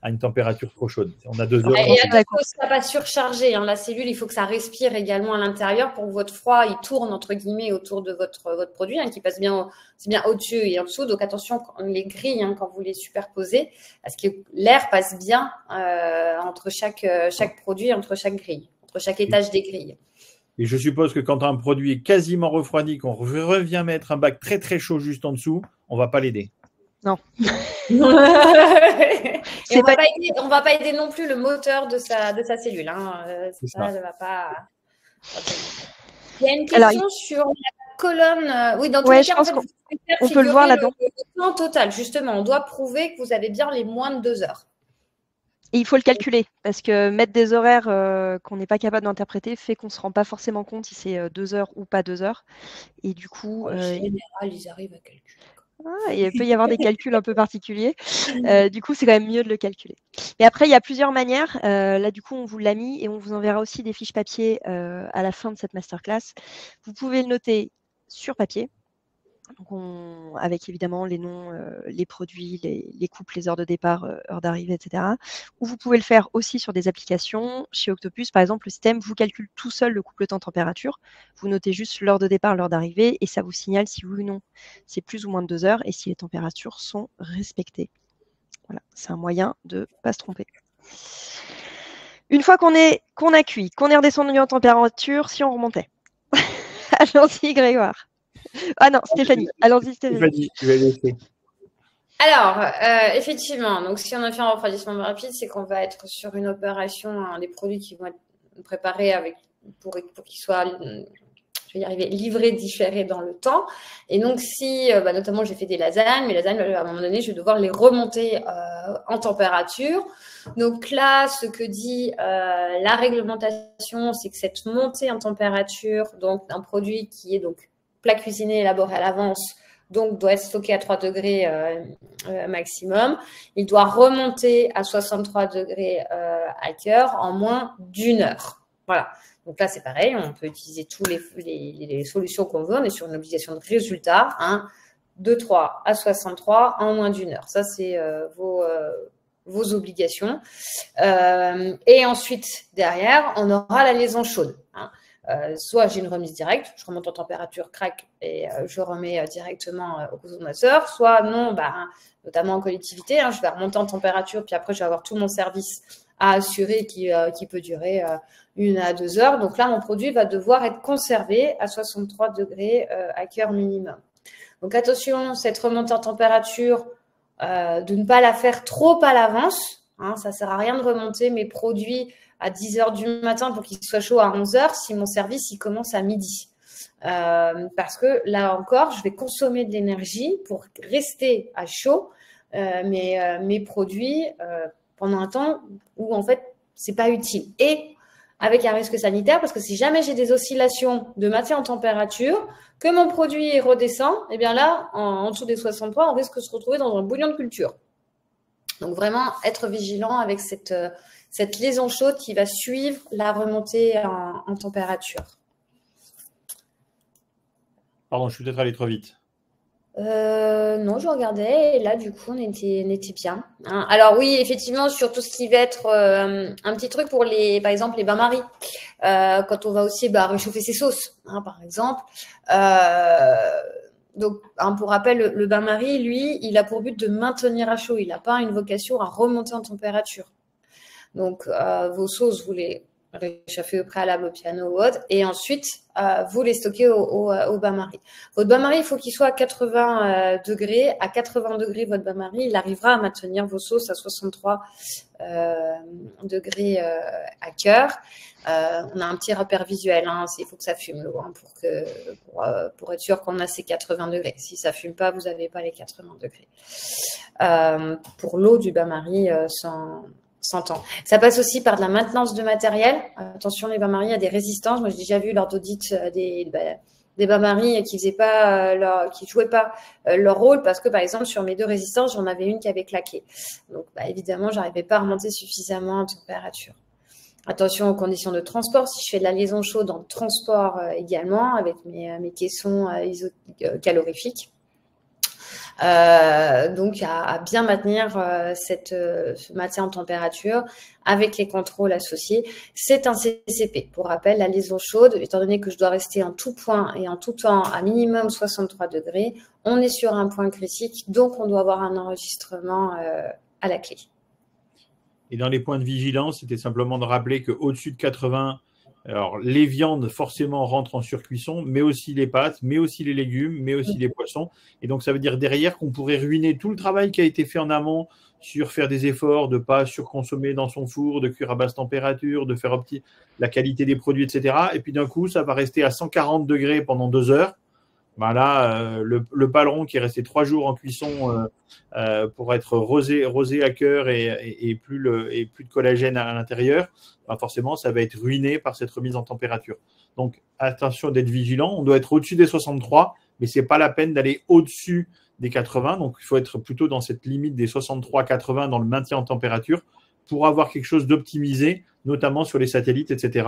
à une température trop chaude. On a 2 heures. Et attention, ça ne va pas surcharger. La cellule, il faut que ça respire également à l'intérieur pour que votre froid, il tourne entre guillemets autour de votre produit, qui passe bien, c'est bien au-dessus et en dessous. Donc attention, les grilles, quand vous les superposez, parce que l'air passe bien entre chaque produit, entre chaque grille, entre chaque étage des grilles. Et je suppose que quand un produit est quasiment refroidi, qu'on revient mettre un bac très très chaud juste en dessous, on ne va pas l'aider. Non. Et on ne va pas aider non plus le moteur de sa cellule. Ça ne va pas. Il y a une question sur la colonne. Oui, dans tous les cas, on peut le voir là-dedans. Le temps total, justement, on doit prouver que vous avez bien les moins de 2 heures. Et il faut le calculer, parce que mettre des horaires qu'on n'est pas capable d'interpréter fait qu'on ne se rend pas forcément compte si c'est 2 heures ou pas 2 heures. Et du coup… En général, ils arrivent à calculer. Il peut y avoir des calculs un peu particuliers. Du coup, c'est quand même mieux de le calculer. Et après, il y a plusieurs manières. Là, du coup, on vous l'a mis et on vous enverra aussi des fiches papier à la fin de cette masterclass. Vous pouvez le noter sur papier. Donc avec évidemment les noms, les produits, les couples, les heures de départ, heures d'arrivée, etc. Ou vous pouvez le faire aussi sur des applications. Chez Octopus, par exemple, le système vous calcule tout seul le couple temps-température. Vous notez juste l'heure de départ, l'heure d'arrivée, et ça vous signale si oui ou non c'est plus ou moins de 2 heures et si les températures sont respectées. Voilà, c'est un moyen de ne pas se tromper. Une fois qu'on a cuit, qu'on est redescendu en température, si on remontait. Allons-y, Grégoire. Ah non, Stéphanie. Allons-y, Stéphanie. Tu vas laisser. Alors, effectivement, donc si on a fait un refroidissement rapide, c'est qu'on va être sur une opération, des produits qui vont être préparés pour qu'ils soient je vais y arriver, livré, différé dans le temps. Et donc, si, notamment, j'ai fait des lasagnes, mes lasagnes, à un moment donné, je vais devoir les remonter en température. Donc là, ce que dit la réglementation, c'est que cette montée en température, donc d'un produit qui est donc plat cuisiné, élaboré à l'avance, donc doit être stocké à 3 degrés maximum, il doit remonter à 63 degrés à cœur en moins d'1 heure. Voilà. Donc là, c'est pareil, on peut utiliser toutes les solutions qu'on veut. On est sur une obligation de résultat, hein, de 3 à 63 en moins d'1 heure. Ça, c'est vos obligations. Et ensuite, derrière, on aura la liaison chaude. Hein. Soit j'ai une remise directe, je remonte en température, crac, et je remets directement au consommateur. Soit non, notamment en collectivité, hein, je vais remonter en température, puis après, je vais avoir tout mon service à assurer qui peut durer 1 à 2 heures. Donc là, mon produit va devoir être conservé à 63 degrés à cœur minimum. Donc attention, cette remontée en température, de ne pas la faire trop à l'avance. Hein, ça ne sert à rien de remonter mes produits à 10 heures du matin pour qu'ils soient chauds à 11 heures si mon service il commence à midi. Parce que là encore, je vais consommer de l'énergie pour rester à chaud mes produits pendant un temps où en fait, c'est pas utile. Et avec un risque sanitaire, parce que si jamais j'ai des oscillations de maintien en température, que mon produit redescend, et bien là, en dessous des 63, on risque de se retrouver dans un bouillon de culture. Donc vraiment, être vigilant avec cette liaison chaude qui va suivre la remontée en température. Pardon, je suis peut-être allé trop vite. Non, je regardais et là, du coup, on était bien. Hein. Alors oui, effectivement, sur tout ce qui va être un petit truc pour par exemple, les bains-maries. Quand on va aussi réchauffer ses sauces, hein, par exemple. Donc, hein, pour rappel, le bain-marie, lui, il a pour but de maintenir à chaud. Il n'a pas une vocation à remonter en température. Donc, vos sauces, vous les réchauffez au préalable au piano ou autre, et ensuite, vous les stockez au bain-marie. Votre bain-marie, il faut qu'il soit à 80 degrés. À 80 degrés, votre bain-marie, il arrivera à maintenir vos sauces à 63 degrés à cœur. On a un petit repère visuel, hein, il faut que ça fume l'eau, hein, pour être sûr qu'on a ces 80 degrés. Si ça fume pas, vous n'avez pas les 80 degrés. Pour l'eau du bain-marie, s'entend. Ça passe aussi par de la maintenance de matériel. Attention, les bains-maries, il y a des résistances. Moi, j'ai déjà vu lors d'audits des bains-maries qui jouaient pas leur rôle parce que, par exemple, sur mes 2 résistances, j'en avais une qui avait claqué. Donc, évidemment, j'arrivais pas à remonter suffisamment en température. Attention aux conditions de transport. Si je fais de la liaison chaude en transport également, avec mes caissons calorifiques. Donc, à bien maintenir ce maintien en température avec les contrôles associés. C'est un CCP. Pour rappel, la liaison chaude, étant donné que je dois rester en tout point et en tout temps à minimum 63 degrés, on est sur un point critique, donc on doit avoir un enregistrement à la clé. Et dans les points de vigilance, c'était simplement de rappeler qu'au-dessus de 80, alors les viandes forcément rentrent en surcuisson, mais aussi les pâtes, mais aussi les légumes, mais aussi les poissons. Et donc ça veut dire derrière qu'on pourrait ruiner tout le travail qui a été fait en amont sur faire des efforts, de ne pas surconsommer dans son four, de cuire à basse température, de faire la qualité des produits, etc. Et puis d'un coup, ça va rester à 140 degrés pendant 2 heures. Ben là, le paleron qui est resté 3 jours en cuisson pour être rosé à cœur et plus de collagène à l'intérieur, ben forcément, ça va être ruiné par cette remise en température. Donc, attention d'être vigilant. On doit être au-dessus des 63, mais ce n'est pas la peine d'aller au-dessus des 80. Donc, il faut être plutôt dans cette limite des 63-80 dans le maintien en température pour avoir quelque chose d'optimisé, notamment sur les satellites, etc.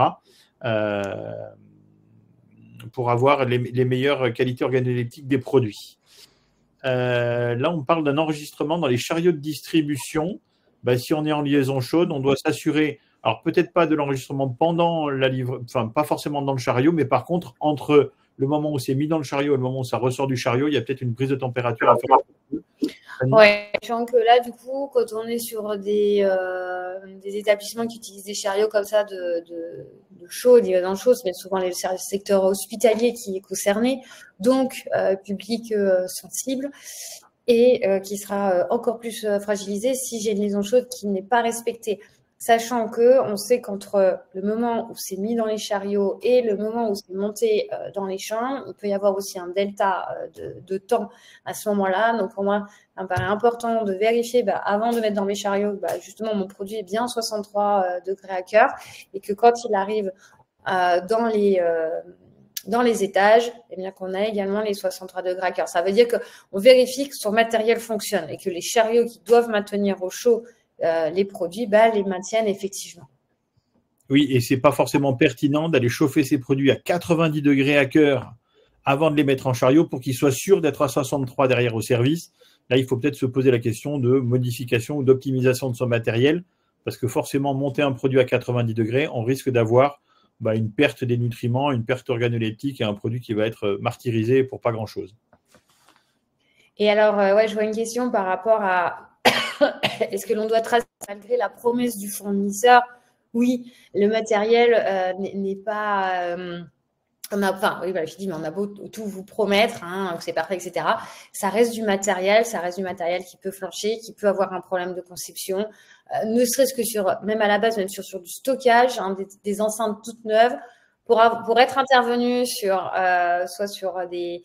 Pour avoir les meilleures qualités organoleptiques des produits. Là, on parle d'un enregistrement dans les chariots de distribution. Si on est en liaison chaude, on doit s'assurer, alors peut-être pas de l'enregistrement pendant la livraison, enfin pas forcément dans le chariot, mais par contre, entre le moment où c'est mis dans le chariot et le moment où ça ressort du chariot, il y a peut-être une prise de température à faire. Ouais, sachant que là, du coup, quand on est sur des établissements qui utilisent des chariots comme ça de chaud, d'hydratation chaude, c'est souvent le secteur hospitalier qui est concerné, donc public sensible, et qui sera encore plus fragilisé si j'ai une liaison chaude qui n'est pas respectée. sachant qu'on sait qu'entre le moment où c'est mis dans les chariots et le moment où c'est monté dans les champs, il peut y avoir aussi un delta de temps à ce moment-là. Donc pour moi, ça me paraît important de vérifier avant de mettre dans mes chariots, justement, mon produit est bien 63 degrés à cœur et que quand il arrive dans les étages, eh bien qu'on a également les 63 degrés à cœur. Ça veut dire qu'on vérifie que son matériel fonctionne et que les chariots qui doivent maintenir au chaud les produits, les maintiennent effectivement. Oui, et c'est pas forcément pertinent d'aller chauffer ces produits à 90 degrés à cœur avant de les mettre en chariot pour qu'ils soient sûrs d'être à 63 derrière au service. Là, il faut peut-être se poser la question de modification ou d'optimisation de son matériel, parce que forcément, monter un produit à 90 degrés, on risque d'avoir une perte des nutriments, une perte organoleptique et un produit qui va être martyrisé pour pas grand-chose. Et alors, je vois une question par rapport à est-ce que l'on doit tracer malgré la promesse du fournisseur? Oui, le matériel n'est pas… je dis, mais on a beau tout vous promettre, que c'est parfait, etc. Ça reste du matériel qui peut flancher, qui peut avoir un problème de conception, ne serait-ce que même à la base, même sur du stockage, des enceintes toutes neuves, pour être intervenu soit sur des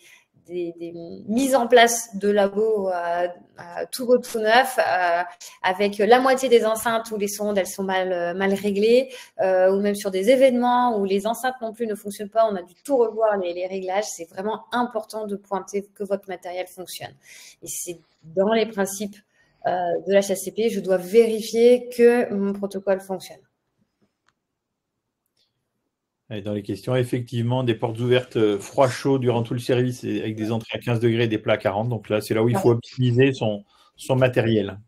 mises en place de labos tout beau, tout neuf, avec la moitié des enceintes où les sondes elles sont mal réglées, ou même sur des événements où les enceintes non plus ne fonctionnent pas, on a dû tout revoir les réglages. C'est vraiment important de pointer que votre matériel fonctionne. Et c'est dans les principes de la HACCP, je dois vérifier que mon protocole fonctionne. Et dans les questions, effectivement, des portes ouvertes froid-chaud durant tout le service avec des entrées à 15 degrés et des plats à 40. Donc là, c'est là où il faut optimiser son matériel.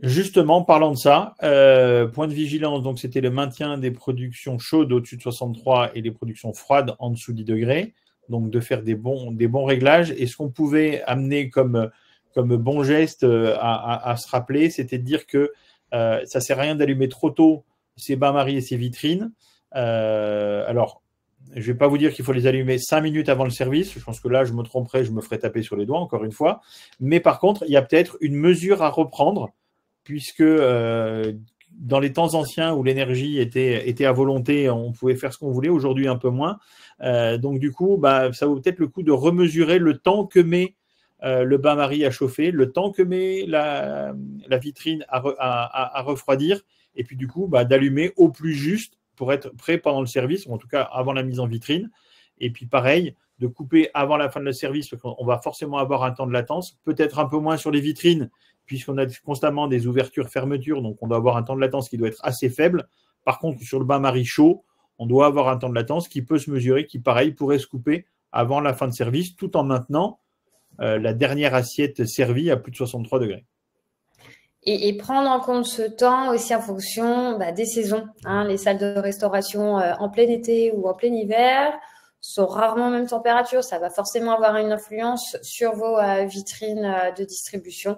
Justement, parlant de ça, point de vigilance, donc c'était le maintien des productions chaudes au-dessus de 63 et les productions froides en dessous de 10 degrés. Donc de faire des bons réglages. Et ce qu'on pouvait amener comme bon geste à se rappeler, c'était de dire que ça ne sert à rien d'allumer trop tôt ces bains-maries et ces vitrines. Alors, je ne vais pas vous dire qu'il faut les allumer 5 minutes avant le service. Je pense que là, je me tromperais, je me ferais taper sur les doigts, encore une fois. Mais par contre, il y a peut-être une mesure à reprendre, puisque dans les temps anciens où l'énergie était à volonté, on pouvait faire ce qu'on voulait. Aujourd'hui, un peu moins. Donc, du coup, ça vaut peut-être le coup de remesurer le temps que met le bain-marie à chauffer, le temps que met la vitrine à refroidir, et puis du coup, d'allumer au plus juste pour être prêt pendant le service, ou en tout cas avant la mise en vitrine. Et puis pareil, de couper avant la fin de le service, parce qu'on va forcément avoir un temps de latence, peut-être un peu moins sur les vitrines, puisqu'on a constamment des ouvertures-fermetures, donc on doit avoir un temps de latence qui doit être assez faible. Par contre, sur le bain-marie chaud, on doit avoir un temps de latence qui peut se mesurer, qui pareil pourrait se couper avant la fin de service, tout en maintenant la dernière assiette servie à plus de 63 degrés. Et prendre en compte ce temps aussi en fonction des saisons. Les salles de restauration en plein été ou en plein hiver sont rarement même température. Ça va forcément avoir une influence sur vos vitrines de distribution.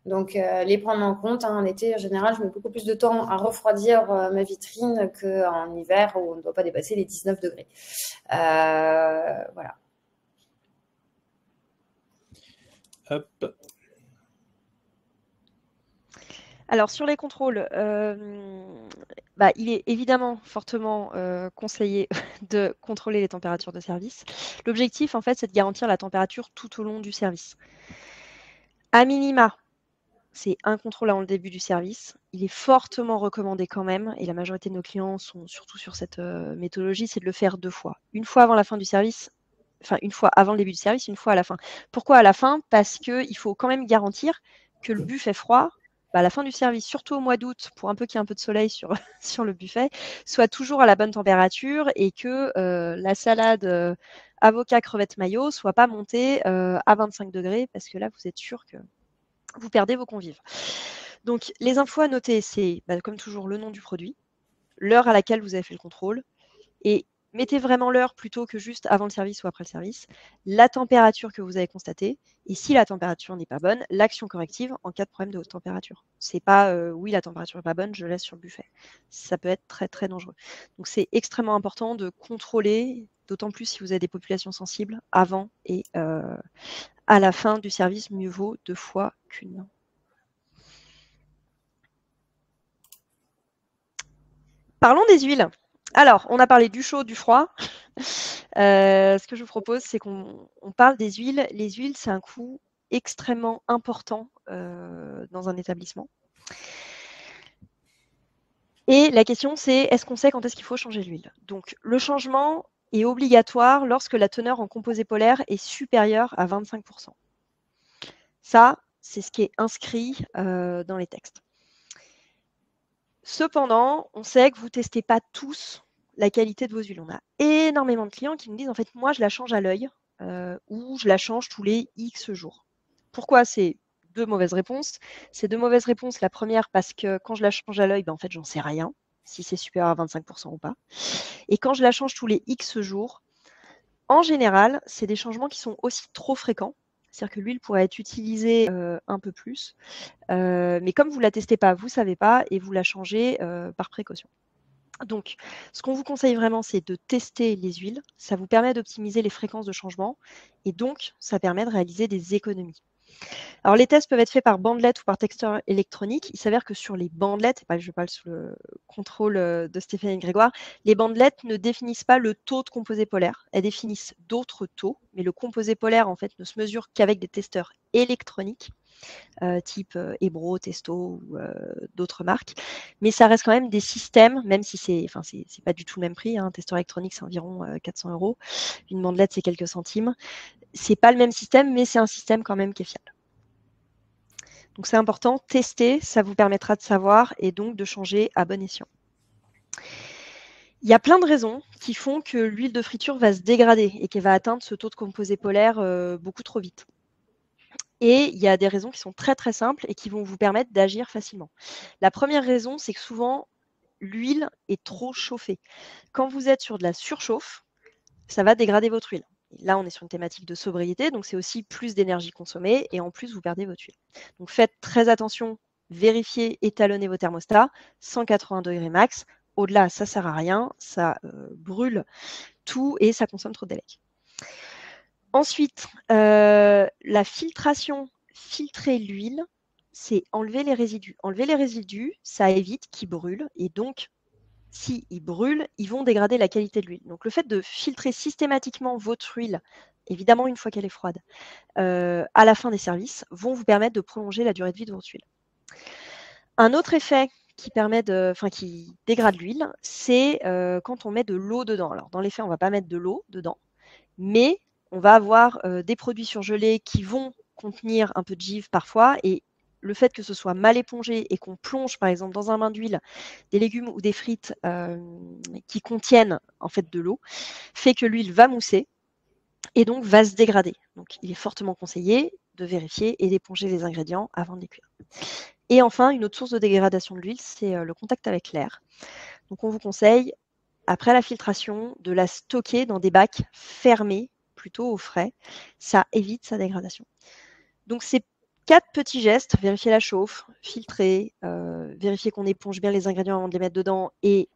Donc, les prendre en compte. En été, en général, je mets beaucoup plus de temps à refroidir ma vitrine qu'en hiver où on ne doit pas dépasser les 19 degrés. Voilà. Hop. Alors, sur les contrôles, il est évidemment fortement conseillé de contrôler les températures de service. L'objectif, en fait, c'est de garantir la température tout au long du service. À minima, c'est un contrôle avant le début du service. Il est fortement recommandé quand même, et la majorité de nos clients sont surtout sur cette méthodologie, c'est de le faire 2 fois. Une fois avant la fin du service, enfin une fois avant le début du service, une fois à la fin. Pourquoi à la fin? Parce qu'il faut quand même garantir que le buffet froid, à la fin du service, surtout au mois d'août, pour un peu qu'il y ait un peu de soleil sur le buffet, soit toujours à la bonne température et que la salade avocat, crevette, mayo soit pas montée à 25 degrés, parce que là, vous êtes sûr que vous perdez vos convives. Donc, les infos à noter, c'est comme toujours le nom du produit, l'heure à laquelle vous avez fait le contrôle, et mettez vraiment l'heure plutôt que juste avant le service ou après le service, la température que vous avez constatée, et si la température n'est pas bonne, l'action corrective en cas de problème de haute température. C'est pas oui, la température n'est pas bonne, je laisse sur le buffet. Ça peut être très très dangereux. Donc c'est extrêmement important de contrôler, d'autant plus si vous avez des populations sensibles, avant et à la fin du service, mieux vaut 2 fois qu'une. Parlons des huiles. Alors, on a parlé du chaud, du froid. Ce que je vous propose, c'est qu'on parle des huiles. Les huiles, c'est un coût extrêmement important dans un établissement. Et la question, c'est est-ce qu'on sait quand est-ce qu'il faut changer l'huile? Donc, le changement est obligatoire lorsque la teneur en composés polaires est supérieure à 25%. Ça, c'est ce qui est inscrit dans les textes. Cependant, on sait que vous ne testez pas tous la qualité de vos huiles. On a énormément de clients qui nous disent, en fait, moi, je la change à l'œil ou je la change tous les X jours. Pourquoi? C'est deux mauvaises réponses. C'est deux mauvaises réponses. La première, parce que quand je la change à l'œil, en fait, j'en sais rien, si c'est supérieur à 25% ou pas. Et quand je la change tous les X jours, en général, c'est des changements qui sont aussi trop fréquents. C'est-à-dire que l'huile pourrait être utilisée un peu plus. Mais comme vous ne la testez pas, vous ne savez pas et vous la changez par précaution. Donc, ce qu'on vous conseille vraiment, c'est de tester les huiles. Ça vous permet d'optimiser les fréquences de changement et donc, ça permet de réaliser des économies. Alors, les tests peuvent être faits par bandelette ou par texteur électronique. Il s'avère que sur les bandelettes, je parle sous le contrôle de Stéphanie Grégoire, les bandelettes ne définissent pas le taux de composé polaire. Elles définissent d'autres taux, mais le composé polaire, en fait, ne se mesure qu'avec des testeurs électroniques, type Ebro, Testo ou d'autres marques. Mais ça reste quand même des systèmes, même si c'est pas du tout le même prix. Un testeur électronique, c'est environ 400 €. Une bandelette, c'est quelques centimes. C'est pas le même système, mais c'est un système quand même qui est fiable. Donc c'est important, tester, ça vous permettra de savoir et donc de changer à bon escient. Il y a plein de raisons qui font que l'huile de friture va se dégrader et qu'elle va atteindre ce taux de composé polaire beaucoup trop vite. Et il y a des raisons qui sont très très simples et qui vont vous permettre d'agir facilement. La première raison, c'est que souvent, l'huile est trop chauffée. Quand vous êtes sur de la surchauffe, ça va dégrader votre huile. Là, on est sur une thématique de sobriété, donc c'est aussi plus d'énergie consommée et en plus, vous perdez votre huile. Donc faites très attention, vérifiez, étalonnez vos thermostats, 180 degrés max. Au-delà, ça ne sert à rien, ça brûle tout et ça consomme trop de délai. Ensuite, la filtration, filtrer l'huile, c'est enlever les résidus. Enlever les résidus, ça évite qu'ils brûlent et donc, s'ils brûlent, ils vont dégrader la qualité de l'huile. Donc, le fait de filtrer systématiquement votre huile, évidemment une fois qu'elle est froide, à la fin des services, vont vous permettre de prolonger la durée de vie de votre huile. Un autre effet qui dégrade l'huile, c'est quand on met de l'eau dedans. Alors, dans les faits, on ne va pas mettre de l'eau dedans, mais on va avoir des produits surgelés qui vont contenir un peu de givre parfois et le fait que ce soit mal épongé et qu'on plonge par exemple dans un bain d'huile des légumes ou des frites qui contiennent en fait de l'eau fait que l'huile va mousser et donc va se dégrader. Donc il est fortement conseillé de vérifier et d'éponger les ingrédients avant de les cuire. Et enfin, une autre source de dégradation de l'huile, c'est le contact avec l'air. Donc on vous conseille, après la filtration, de la stocker dans des bacs fermés, plutôt au frais. Ça évite sa dégradation. Donc ces 4 petits gestes, vérifier la chauffe, filtrer, vérifier qu'on éponge bien les ingrédients avant de les mettre dedans et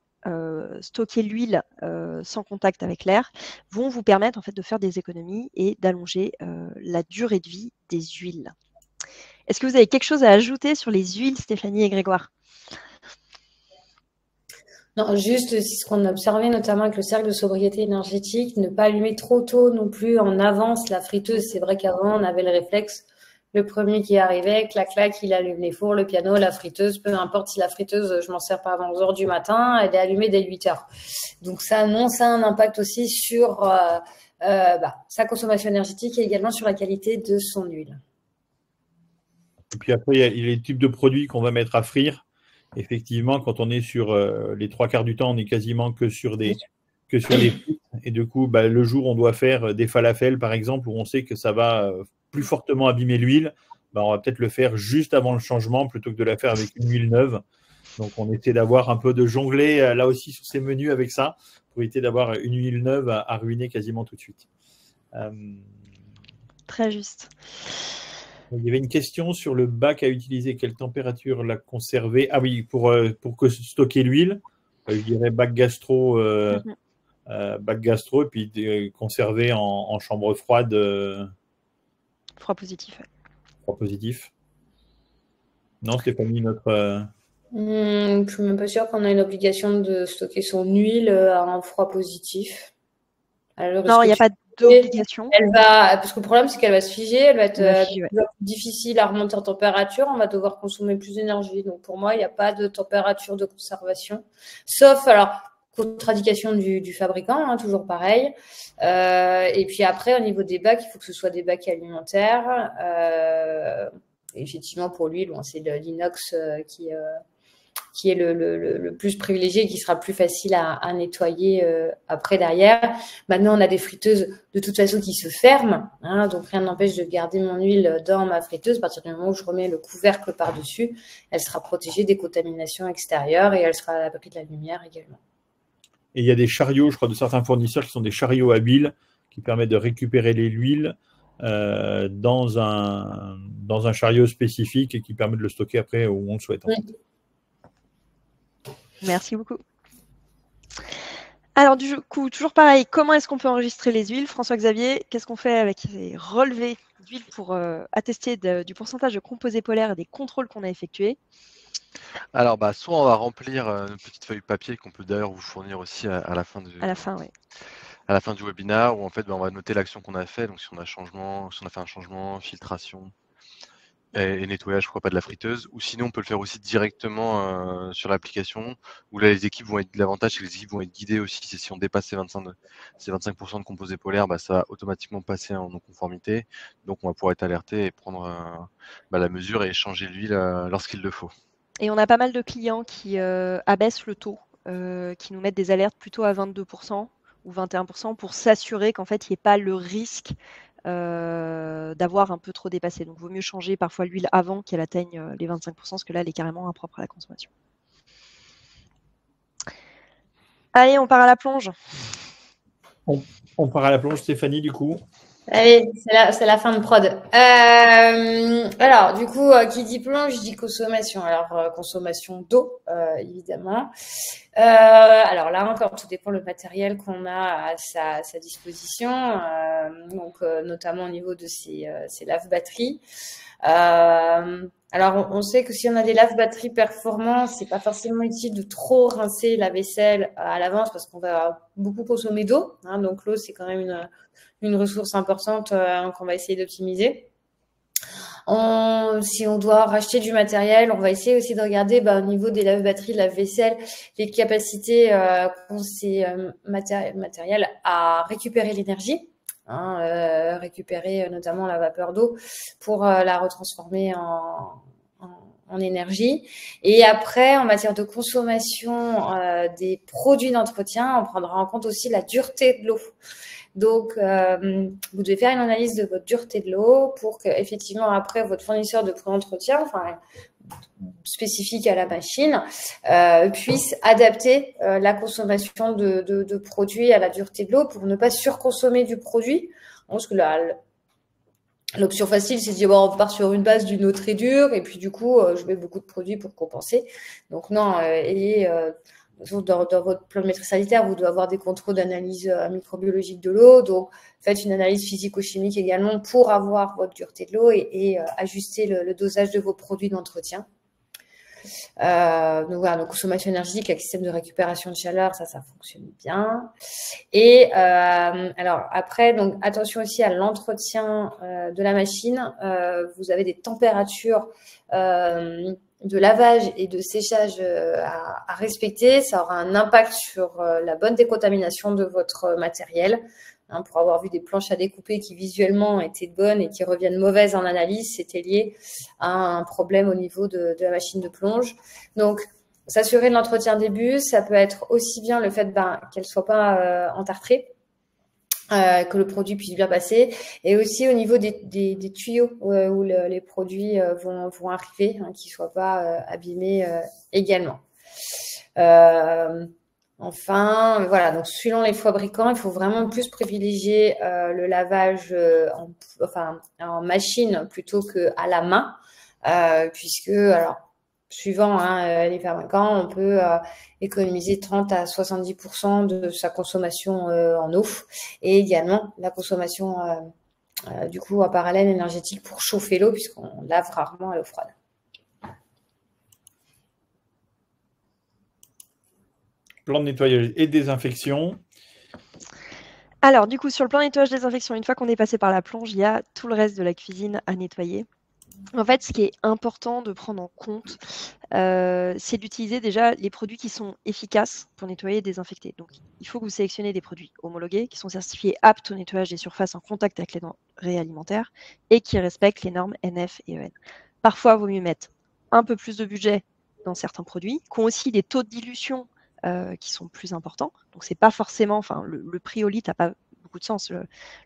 stocker l'huile sans contact avec l'air, vont vous permettre en fait de faire des économies et d'allonger la durée de vie des huiles. Est-ce que vous avez quelque chose à ajouter sur les huiles, Stéphanie et Grégoire? Non, juste c'est ce qu'on a observé notamment avec le cercle de sobriété énergétique, ne pas allumer trop tôt non plus en avance la friteuse. C'est vrai qu'avant, on avait le réflexe, le premier qui arrivait, clac, clac, il allume les fours, le piano, la friteuse, peu importe si la friteuse, je m'en sers pas avant 11h du matin, elle est allumée dès 8h. Donc ça, non, ça a un impact aussi sur sa consommation énergétique et également sur la qualité de son huile. Et puis après, il y a les types de produits qu'on va mettre à frire. Effectivement, quand on est sur les 3/4 du temps, on est quasiment que sur des frites. Et du coup, le jour où on doit faire des falafels, par exemple, où on sait que ça va plus fortement abîmer l'huile, on va peut-être le faire juste avant le changement plutôt que de la faire avec une huile neuve. Donc, on essaie d'avoir un peu de jongler là aussi sur ces menus avec ça pour éviter d'avoir une huile neuve à ruiner quasiment tout de suite. Très juste. Il y avait une question sur le bac à utiliser. Quelle température la conserver? Ah oui, pour stocker l'huile, je dirais bac gastro, et puis conserver en chambre froide. Froid positif. Ouais. Froid positif. Non, Stéphanie, notre. Je suis même pas sûre qu'on a une obligation de stocker son huile à un froid positif. Alors, Non, il n'y a pas d'obligation. Parce que le problème, c'est qu'elle va se figer, elle va être Ouais. plus difficile à remonter en température, on va devoir consommer plus d'énergie. Donc, pour moi, il n'y a pas de température de conservation. Sauf, alors, contre-indication du fabricant, hein, toujours pareil. Et puis après, au niveau des bacs, il faut que ce soit des bacs alimentaires. Effectivement, pour l'huile, bon, c'est l'inox qui est le plus privilégié et qui sera plus facile à nettoyer après derrière. Maintenant, on a des friteuses de toute façon qui se ferment, hein, donc rien n'empêche de garder mon huile dans ma friteuse. À partir du moment où je remets le couvercle par-dessus, elle sera protégée des contaminations extérieures et elle sera à l'abri de la lumière également. Et il y a des chariots, je crois, de certains fournisseurs qui sont des chariots à huile qui permettent de récupérer l'huile dans un chariot spécifique et qui permet de le stocker après où on le souhaite. Oui. Merci beaucoup. Alors du coup, toujours pareil, comment est-ce qu'on peut enregistrer les huiles? François-Xavier, qu'est-ce qu'on fait avec les relevés d'huile pour attester du pourcentage de composés polaires et des contrôles qu'on a effectués? Alors, soit on va remplir une petite feuille papier qu'on peut d'ailleurs vous fournir aussi à la fin oui. À la fin du webinaire, où en fait on va noter l'action qu'on a fait, donc si on a fait un changement, filtration et nettoyage, pourquoi pas de la friteuse, ou sinon on peut le faire aussi directement sur l'application, où là l'avantage c'est que les équipes vont être guidées aussi, c'est si on dépasse ces 25% de composés polaires, ça va automatiquement passer en non-conformité, donc on va pouvoir être alerté et prendre la mesure et changer l'huile lorsqu'il le faut. Et on a pas mal de clients qui abaissent le taux, qui nous mettent des alertes plutôt à 22% ou 21% pour s'assurer qu'en fait, il n'y ait pas le risque d'avoir un peu trop dépassé. Donc, il vaut mieux changer parfois l'huile avant qu'elle atteigne les 25%, parce que là, elle est carrément impropre à la consommation. Allez, on part à la plonge. On part à la plonge, Stéphanie, du coup. Allez, c'est la fin de prod. Alors, du coup, qui dit plonge, dit consommation. Alors, consommation d'eau, évidemment. Alors là encore, tout dépend le matériel qu'on a à sa disposition, donc notamment au niveau de ces lave-batteries. Alors, on sait que si on a des lave-batteries performants, c'est pas forcément utile de trop rincer la vaisselle à l'avance parce qu'on va beaucoup consommer d'eau. Hein, donc l'eau, c'est quand même une ressource importante qu'on va essayer d'optimiser. Si on doit racheter du matériel, on va essayer aussi de regarder au niveau des lave-batteries, lave-vaisselle, les capacités qu'ont ces matériels à récupérer l'énergie, récupérer notamment la vapeur d'eau pour la retransformer en énergie. Et après, en matière de consommation des produits d'entretien, on prendra en compte aussi la dureté de l'eau. Donc, vous devez faire une analyse de votre dureté de l'eau pour que, effectivement, après, votre fournisseur de pré-entretien, spécifique à la machine, puisse adapter la consommation de produits à la dureté de l'eau pour ne pas surconsommer du produit. Parce que l'option facile, c'est de dire, on part sur une base d'une eau très dure et puis du coup, je mets beaucoup de produits pour compenser. Donc, non, dans votre plan de maîtrise sanitaire, vous devez avoir des contrôles d'analyse microbiologique de l'eau. Donc, faites une analyse physico-chimique également pour avoir votre dureté de l'eau et ajuster le dosage de vos produits d'entretien. Donc, voilà, donc consommation énergétique avec système de récupération de chaleur, ça fonctionne bien. Et alors après, donc attention aussi à l'entretien de la machine. Vous avez des températures de lavage et de séchage à respecter. Ça aura un impact sur la bonne décontamination de votre matériel. Pour avoir vu des planches à découper qui visuellement étaient bonnes et qui reviennent mauvaises en analyse, c'était lié à un problème au niveau de la machine de plonge. Donc, s'assurer de l'entretien des bus, ça peut être aussi bien le fait qu'elle ne soit pas entartrée, que le produit puisse bien passer, et aussi au niveau des tuyaux où les produits vont arriver, qu'ils ne soient pas abîmés également. Enfin, voilà, donc suivant les fabricants, il faut vraiment plus privilégier le lavage en machine plutôt qu'à la main, puisque, alors, suivant les fabricants, on peut économiser 30 à 70% de sa consommation en eau et également la consommation, du coup, en parallèle énergétique pour chauffer l'eau, puisqu'on lave rarement à l'eau froide. plan de nettoyage et désinfection. Alors, du coup, sur le plan nettoyage désinfection, une fois qu'on est passé par la plonge, il y a tout le reste de la cuisine à nettoyer. En fait, ce qui est important de prendre en compte, c'est d'utiliser déjà les produits qui sont efficaces pour nettoyer et désinfecter. Donc, il faut que vous sélectionnez des produits homologués qui sont certifiés aptes au nettoyage des surfaces en contact avec les denrées alimentaires et qui respectent les normes NF et EN. Parfois, il vaut mieux mettre un peu plus de budget dans certains produits, qui ont aussi des taux de dilution qui sont plus importants. Donc, c'est pas forcément, enfin, le prix au litre n'a pas beaucoup de sens.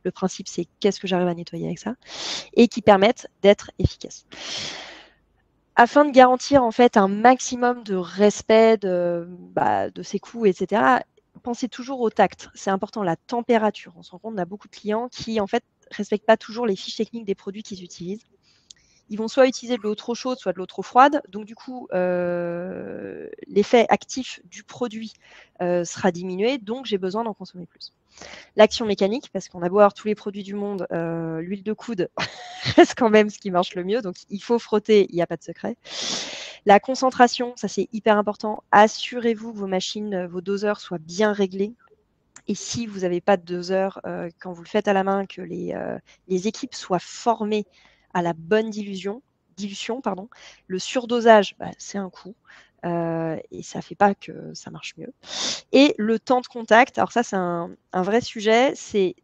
Le principe, c'est qu'est-ce que j'arrive à nettoyer avec ça, et qui permettent d'être efficaces. Afin de garantir en fait un maximum de respect de ses coûts, etc., pensez toujours au tact. C'est important, la température. On se rend compte, on a beaucoup de clients qui en fait respectent pas toujours les fiches techniques des produits qu'ils utilisent. Ils vont soit utiliser de l'eau trop chaude, soit de l'eau trop froide. Donc, du coup, l'effet actif du produit sera diminué. Donc, j'ai besoin d'en consommer plus. L'action mécanique, parce qu'on a beau avoir tous les produits du monde, l'huile de coude reste quand même ce qui marche le mieux. Donc, il faut frotter, il n'y a pas de secret. La concentration, ça c'est hyper important. Assurez-vous que vos machines, vos doseurs soient bien réglés. Et si vous n'avez pas de doseur, quand vous le faites à la main, que les équipes soient formées à la bonne dilution, le surdosage, c'est un coût. Et ça ne fait pas que ça marche mieux. Et le temps de contact, alors ça c'est un vrai sujet, c'est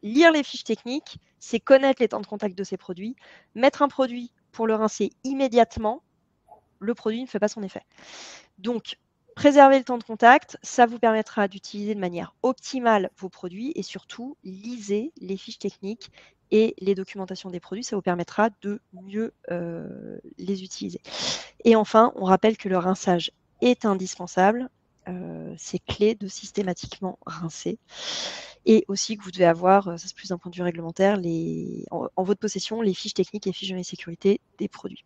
lire les fiches techniques, c'est connaître les temps de contact de ces produits, mettre un produit pour le rincer immédiatement, le produit ne fait pas son effet. Donc, préserver le temps de contact, ça vous permettra d'utiliser de manière optimale vos produits et surtout, lisez les fiches techniques et les documentations des produits, ça vous permettra de mieux les utiliser. Et enfin, on rappelle que le rinçage est indispensable. C'est clé de systématiquement rincer. Et aussi que vous devez avoir, ça c'est plus d'un point de vue réglementaire, en votre possession, les fiches techniques et fiches de sécurité des produits.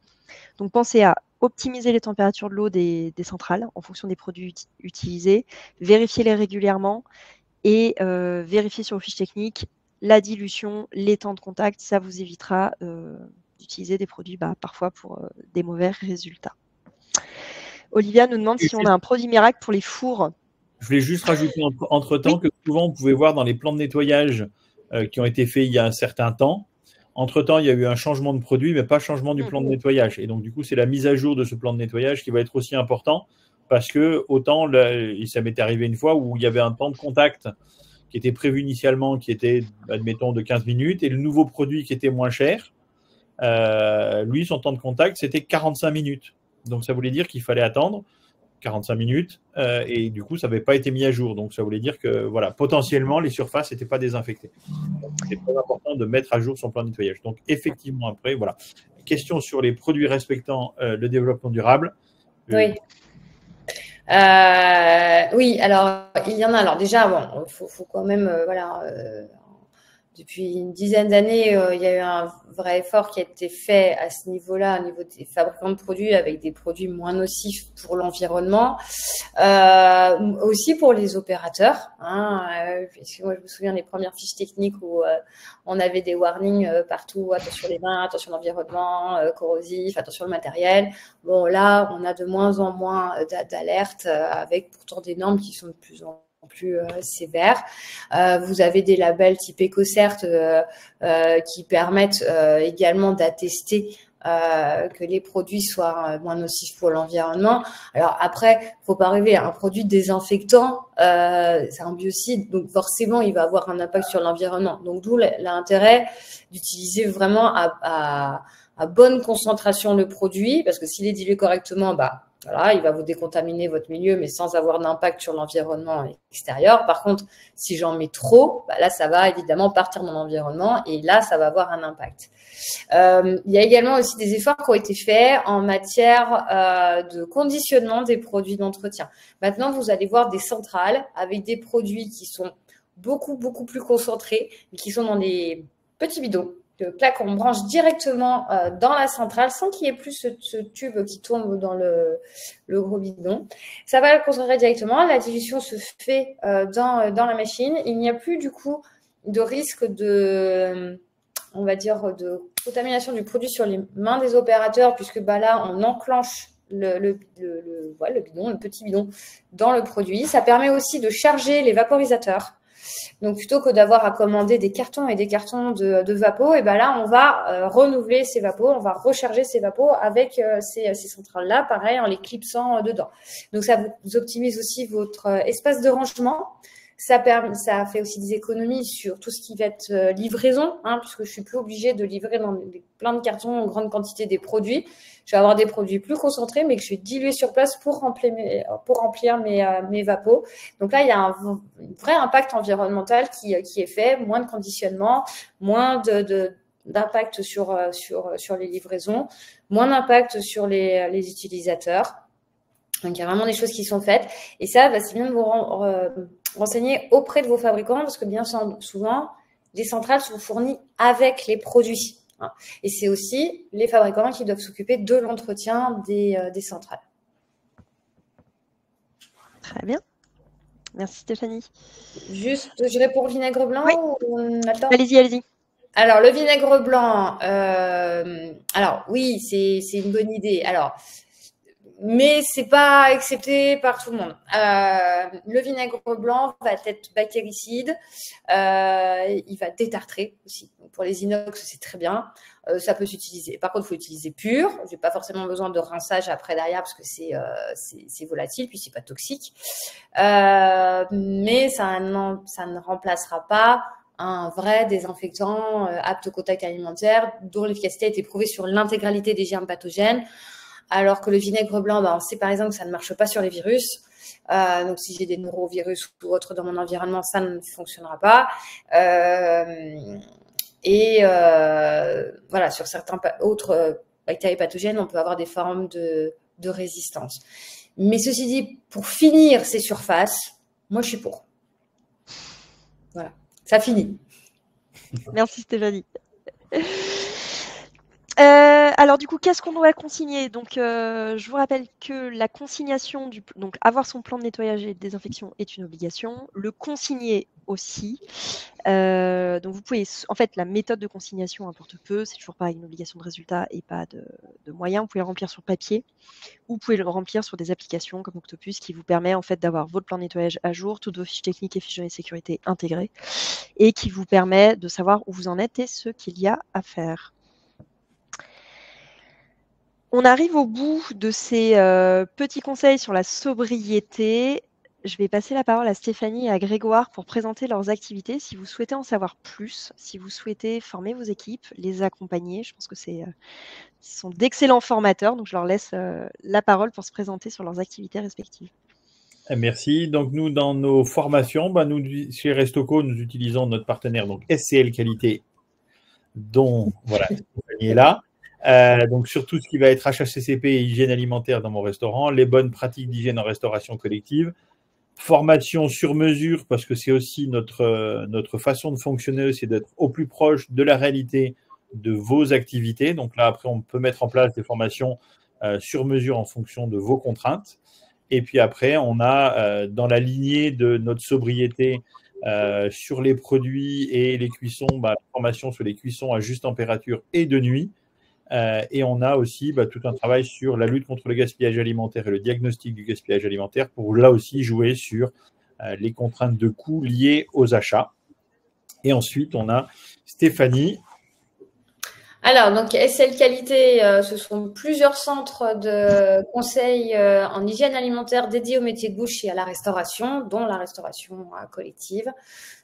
Donc pensez à optimiser les températures de l'eau des centrales en fonction des produits utilisés, vérifiez-les régulièrement et vérifiez sur vos fiches techniques la dilution, les temps de contact, ça vous évitera d'utiliser des produits parfois pour des mauvais résultats. Olivia nous demande si on a un produit miracle pour les fours. Je voulais juste rajouter entre-temps que souvent, vous pouvez voir dans les plans de nettoyage qui ont été faits il y a un certain temps, entre-temps, il y a eu un changement de produit, mais pas changement du plan de nettoyage. Et donc, du coup, c'est la mise à jour de ce plan de nettoyage qui va être aussi important parce que autant, ça m'est arrivé une fois où il y avait un temps de contact qui était prévu initialement, qui était, admettons, de 15 minutes, et le nouveau produit qui était moins cher, lui, son temps de contact, c'était 45 minutes. Donc, ça voulait dire qu'il fallait attendre 45 minutes et du coup, ça n'avait pas été mis à jour. Donc, ça voulait dire que voilà, potentiellement, les surfaces n'étaient pas désinfectées. C'est très important de mettre à jour son plan de nettoyage. Donc, effectivement, après, voilà. Question sur les produits respectant le développement durable. Oui. Oui, alors, il y en a. Alors, déjà, bon, faut quand même, depuis une dizaine d'années, il y a eu un vrai effort qui a été fait à ce niveau-là, au niveau des fabricants de produits, avec des produits moins nocifs pour l'environnement, aussi pour les opérateurs. Parce que moi, je me souviens des premières fiches techniques où on avait des warnings partout, attention les mains, attention l'environnement, corrosif, attention le matériel. Bon, là, on a de moins en moins d'alertes, avec pourtant des normes qui sont de plus en plus sévères. Vous avez des labels type EcoCert qui permettent également d'attester que les produits soient moins nocifs pour l'environnement. Alors après, faut pas rêver, un produit désinfectant, c'est un biocide, donc forcément, il va avoir un impact sur l'environnement. Donc d'où l'intérêt d'utiliser vraiment à bonne concentration le produit, parce que s'il est dilué correctement, voilà, il va vous décontaminer votre milieu, mais sans avoir d'impact sur l'environnement extérieur. Par contre, si j'en mets trop, là, ça va évidemment partir dans l'environnement et là, ça va avoir un impact. Il y a également aussi des efforts qui ont été faits en matière de conditionnement des produits d'entretien. Maintenant, vous allez voir des centrales avec des produits qui sont beaucoup, beaucoup plus concentrés, mais qui sont dans des petits bidons là qu'on branche directement dans la centrale sans qu'il y ait plus ce tube qui tourne dans le gros bidon. Ça va le concentrer directement. La dilution se fait dans la machine. Il n'y a plus du coup de risque de, on va dire, de contamination du produit sur les mains des opérateurs puisque là, on enclenche le bidon, le petit bidon dans le produit. Ça permet aussi de charger les vaporisateurs. Donc, plutôt que d'avoir à commander des cartons et des cartons de vapo, et ben là, on va renouveler ces vapos, on va recharger ces vapos avec ces centrales-là, pareil, en les clipsant dedans. Donc, ça vous optimise aussi votre espace de rangement. Ça fait aussi des économies sur tout ce qui va être livraison, puisque je suis plus obligée de livrer dans plein de cartons en grande quantité des produits. Je vais avoir des produits plus concentrés, mais que je vais diluer sur place pour remplir mes vapos. Donc là, il y a un vrai impact environnemental qui est fait, moins de conditionnement, moins d'impact sur les livraisons, moins d'impact sur les utilisateurs. Donc, il y a vraiment des choses qui sont faites. Et ça, c'est bien de vous renseigner auprès de vos fabricants parce que bien souvent, les centrales sont fournies avec les produits. Et c'est aussi les fabricants qui doivent s'occuper de l'entretien des centrales. Très bien. Merci Stéphanie. Juste, je réponds au vinaigre blanc ou on a le temps ? Allez-y. Alors, le vinaigre blanc, alors oui, c'est une bonne idée. Alors, mais c'est pas accepté par tout le monde. Le vinaigre blanc va être bactéricide, il va détartrer aussi. Donc, pour les inox, c'est très bien. Ça peut s'utiliser. Par contre, il faut l'utiliser pur. J'ai pas forcément besoin de rinçage après derrière parce que c'est volatile puis c'est pas toxique. Mais ça ne remplacera pas un vrai désinfectant apte au contact alimentaire dont l'efficacité a été prouvée sur l'intégralité des germes pathogènes. Alors que le vinaigre blanc, on sait par exemple que ça ne marche pas sur les virus. Donc, si j'ai des norovirus ou autres dans mon environnement, ça ne fonctionnera pas. Voilà, sur certains autres bactéries pathogènes, on peut avoir des formes de résistance. Mais ceci dit, pour finir ces surfaces, moi, je suis pour. Voilà, ça finit. Merci Stéphanie. Alors du coup, qu'est-ce qu'on doit consigner ? Donc, je vous rappelle que la consignation, donc avoir son plan de nettoyage et de désinfection est une obligation. Le consigner aussi. Donc vous pouvez, en fait, la méthode de consignation importe peu. C'est toujours pareil, une obligation de résultat et pas de moyens. Vous pouvez le remplir sur papier ou vous pouvez le remplir sur des applications comme Octopus qui vous permet en fait d'avoir votre plan de nettoyage à jour, toutes vos fiches techniques et fiches de sécurité intégrées et qui vous permet de savoir où vous en êtes et ce qu'il y a à faire. On arrive au bout de ces petits conseils sur la sobriété. Je vais passer la parole à Stéphanie et à Grégoire pour présenter leurs activités. Si vous souhaitez en savoir plus, si vous souhaitez former vos équipes, les accompagner, je pense que ce sont d'excellents formateurs. Donc, je leur laisse la parole pour se présenter sur leurs activités respectives. Merci. Donc, nous, dans nos formations, nous, chez Restocco, nous utilisons notre partenaire, donc SCL Qualité, dont voilà, Stéphanie est là. Donc, sur tout ce qui va être HACCP et hygiène alimentaire dans mon restaurant, les bonnes pratiques d'hygiène en restauration collective, formation sur mesure, parce que c'est aussi notre façon de fonctionner, c'est d'être au plus proche de la réalité de vos activités. Donc là, après, on peut mettre en place des formations sur mesure en fonction de vos contraintes. Et puis après, on a dans la lignée de notre sobriété sur les produits et les cuissons, formation sur les cuissons à juste température et de nuit. Et on a aussi tout un travail sur la lutte contre le gaspillage alimentaire et le diagnostic du gaspillage alimentaire pour là aussi jouer sur les contraintes de coûts liées aux achats. Et ensuite, on a Stéphanie. Alors, donc SCL Qualité, ce sont plusieurs centres de conseil en hygiène alimentaire dédiés au métier de bouche et à la restauration, dont la restauration collective.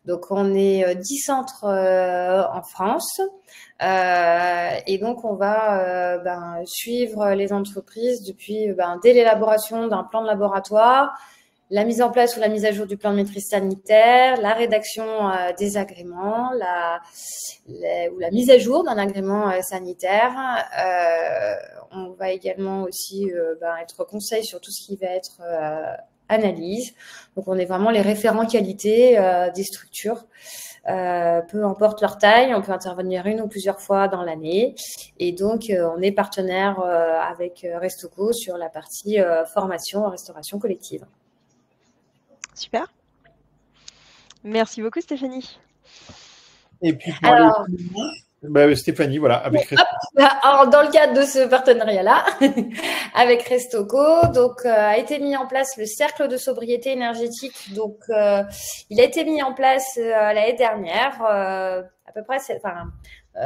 Donc, on est 10 centres en France. Et donc, on va suivre les entreprises depuis dès l'élaboration d'un plan de laboratoire, la mise en place ou la mise à jour du plan de maîtrise sanitaire, la rédaction des agréments, ou la mise à jour d'un agrément sanitaire. On va également aussi être conseil sur tout ce qui va être analyse. Donc, on est vraiment les référents qualité des structures. Peu importe leur taille, on peut intervenir une ou plusieurs fois dans l'année. Et donc, on est partenaire avec Restocco sur la partie formation en restauration collective. Super. Merci beaucoup, Stéphanie. Et puis, pour aller plus loin, Stéphanie, voilà, avec Alors, dans le cadre de ce partenariat-là, avec Restocco, donc a été mis en place le cercle de sobriété énergétique. Donc, il a été mis en place l'année dernière, à peu près,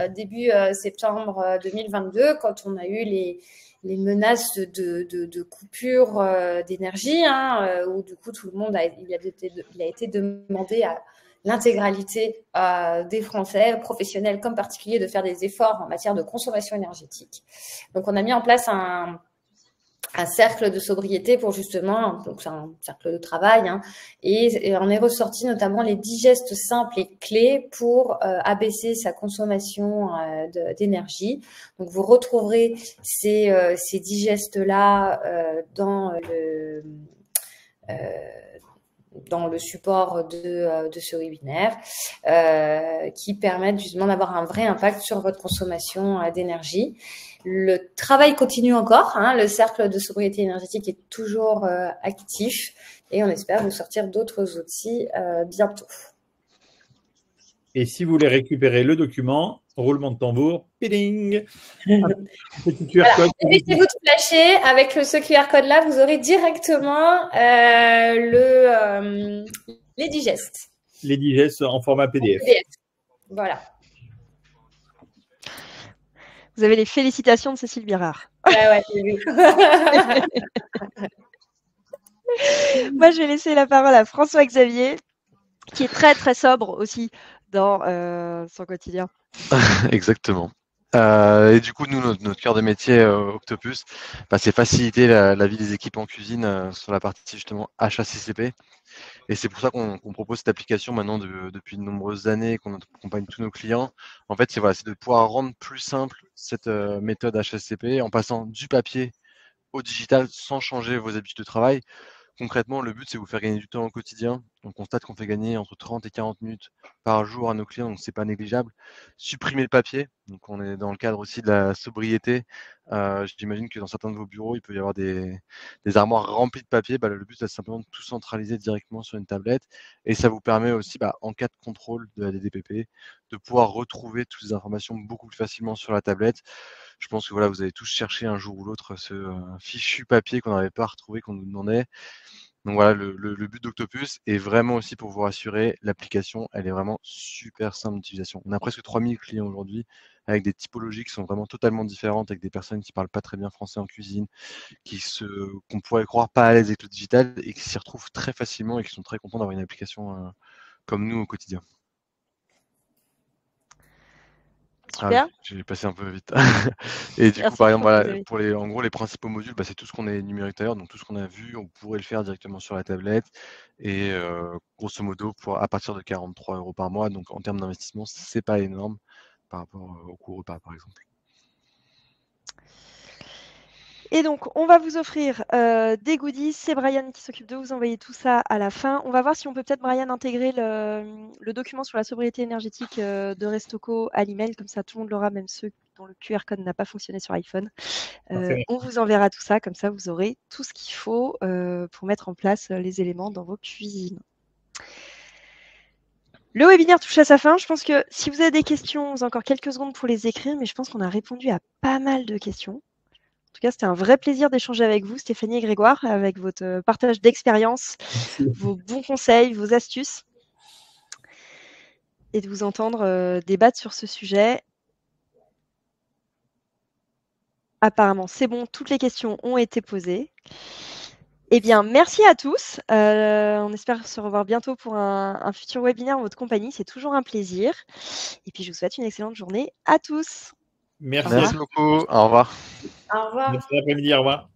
début septembre 2022, quand on a eu les menaces de coupure d'énergie, où du coup tout le monde il a été demandé à l'intégralité des Français, professionnels comme particuliers, de faire des efforts en matière de consommation énergétique. Donc, on a mis en place un cercle de sobriété pour justement, donc c'est un cercle de travail, et on est ressorti notamment les 10 gestes simples et clés pour abaisser sa consommation d'énergie. Donc, vous retrouverez ces 10 gestes-là dans le support de ce webinaire, qui permettent justement d'avoir un vrai impact sur votre consommation d'énergie. Le travail continue encore, le cercle de sobriété énergétique est toujours actif et on espère vous sortir d'autres outils bientôt. Et si vous voulez récupérer le document, roulement de tambour, péding, petit QR code. Laissez-vous de flasher. Avec ce QR code-là, vous aurez directement les 10 gestes. Les 10 gestes en format PDF. Voilà. Vous avez les félicitations de Cécile Birard. Ouais, j'ai vu. Moi, je vais laisser la parole à François-Xavier, qui est très, très sobre aussi dans son quotidien. Exactement. Et du coup, nous, notre cœur de métier Octopus, c'est faciliter la vie des équipes en cuisine sur la partie justement HACCP. Et c'est pour ça qu'on propose cette application maintenant depuis de nombreuses années, qu'on accompagne tous nos clients. En fait, c'est de pouvoir rendre plus simple cette méthode HACCP en passant du papier au digital sans changer vos habitudes de travail. Concrètement, le but, c'est de vous faire gagner du temps au quotidien. On constate qu'on fait gagner entre 30 et 40 minutes par jour à nos clients, donc ce n'est pas négligeable. Supprimer le papier, donc on est dans le cadre aussi de la sobriété. J'imagine que dans certains de vos bureaux, il peut y avoir des armoires remplies de papier. Le but, c'est simplement de tout centraliser directement sur une tablette. Et ça vous permet aussi, en cas de contrôle de la DDPP, de pouvoir retrouver toutes les informations beaucoup plus facilement sur la tablette. Je pense que vous avez tous cherché un jour ou l'autre ce fichu papier qu'on n'avait pas retrouvé, qu'on nous demandait. Donc voilà, le but d'Octopus est vraiment aussi pour vous rassurer, l'application, elle est vraiment super simple d'utilisation. On a presque 3000 clients aujourd'hui avec des typologies qui sont vraiment totalement différentes, avec des personnes qui ne parlent pas très bien français en cuisine, qu'on pourrait croire pas à l'aise avec le digital et qui s'y retrouvent très facilement et qui sont très contents d'avoir une application comme nous au quotidien. Super. J'ai passé un peu vite. Et du coup, par exemple, pour en gros, les principaux modules, c'est tout ce qu'on est numérique d'ailleurs, donc tout ce qu'on a vu, on pourrait le faire directement sur la tablette. Et grosso modo, à partir de 43 € par mois, donc en termes d'investissement, c'est pas énorme par rapport au coût repas, par exemple. Et donc, on va vous offrir des goodies. C'est Brian qui s'occupe de vous envoyer tout ça à la fin. On va voir si on peut peut-être, Brian, intégrer le document sur la sobriété énergétique de Restocco à l'email. Comme ça, tout le monde l'aura, même ceux dont le QR code n'a pas fonctionné sur iPhone. On vous enverra tout ça. Comme ça, vous aurez tout ce qu'il faut pour mettre en place les éléments dans vos cuisines. Le webinaire touche à sa fin. Je pense que si vous avez des questions, vous avez encore quelques secondes pour les écrire, mais je pense qu'on a répondu à pas mal de questions. En tout cas, c'était un vrai plaisir d'échanger avec vous, Stéphanie et Grégoire, avec votre partage d'expérience, vos bons conseils, vos astuces, et de vous entendre débattre sur ce sujet. Apparemment, c'est bon, toutes les questions ont été posées. Eh bien, merci à tous. On espère se revoir bientôt pour un futur webinaire en votre compagnie. C'est toujours un plaisir. Et puis, je vous souhaite une excellente journée à tous. Merci beaucoup. Au revoir. Au revoir. Bon après-midi, au revoir.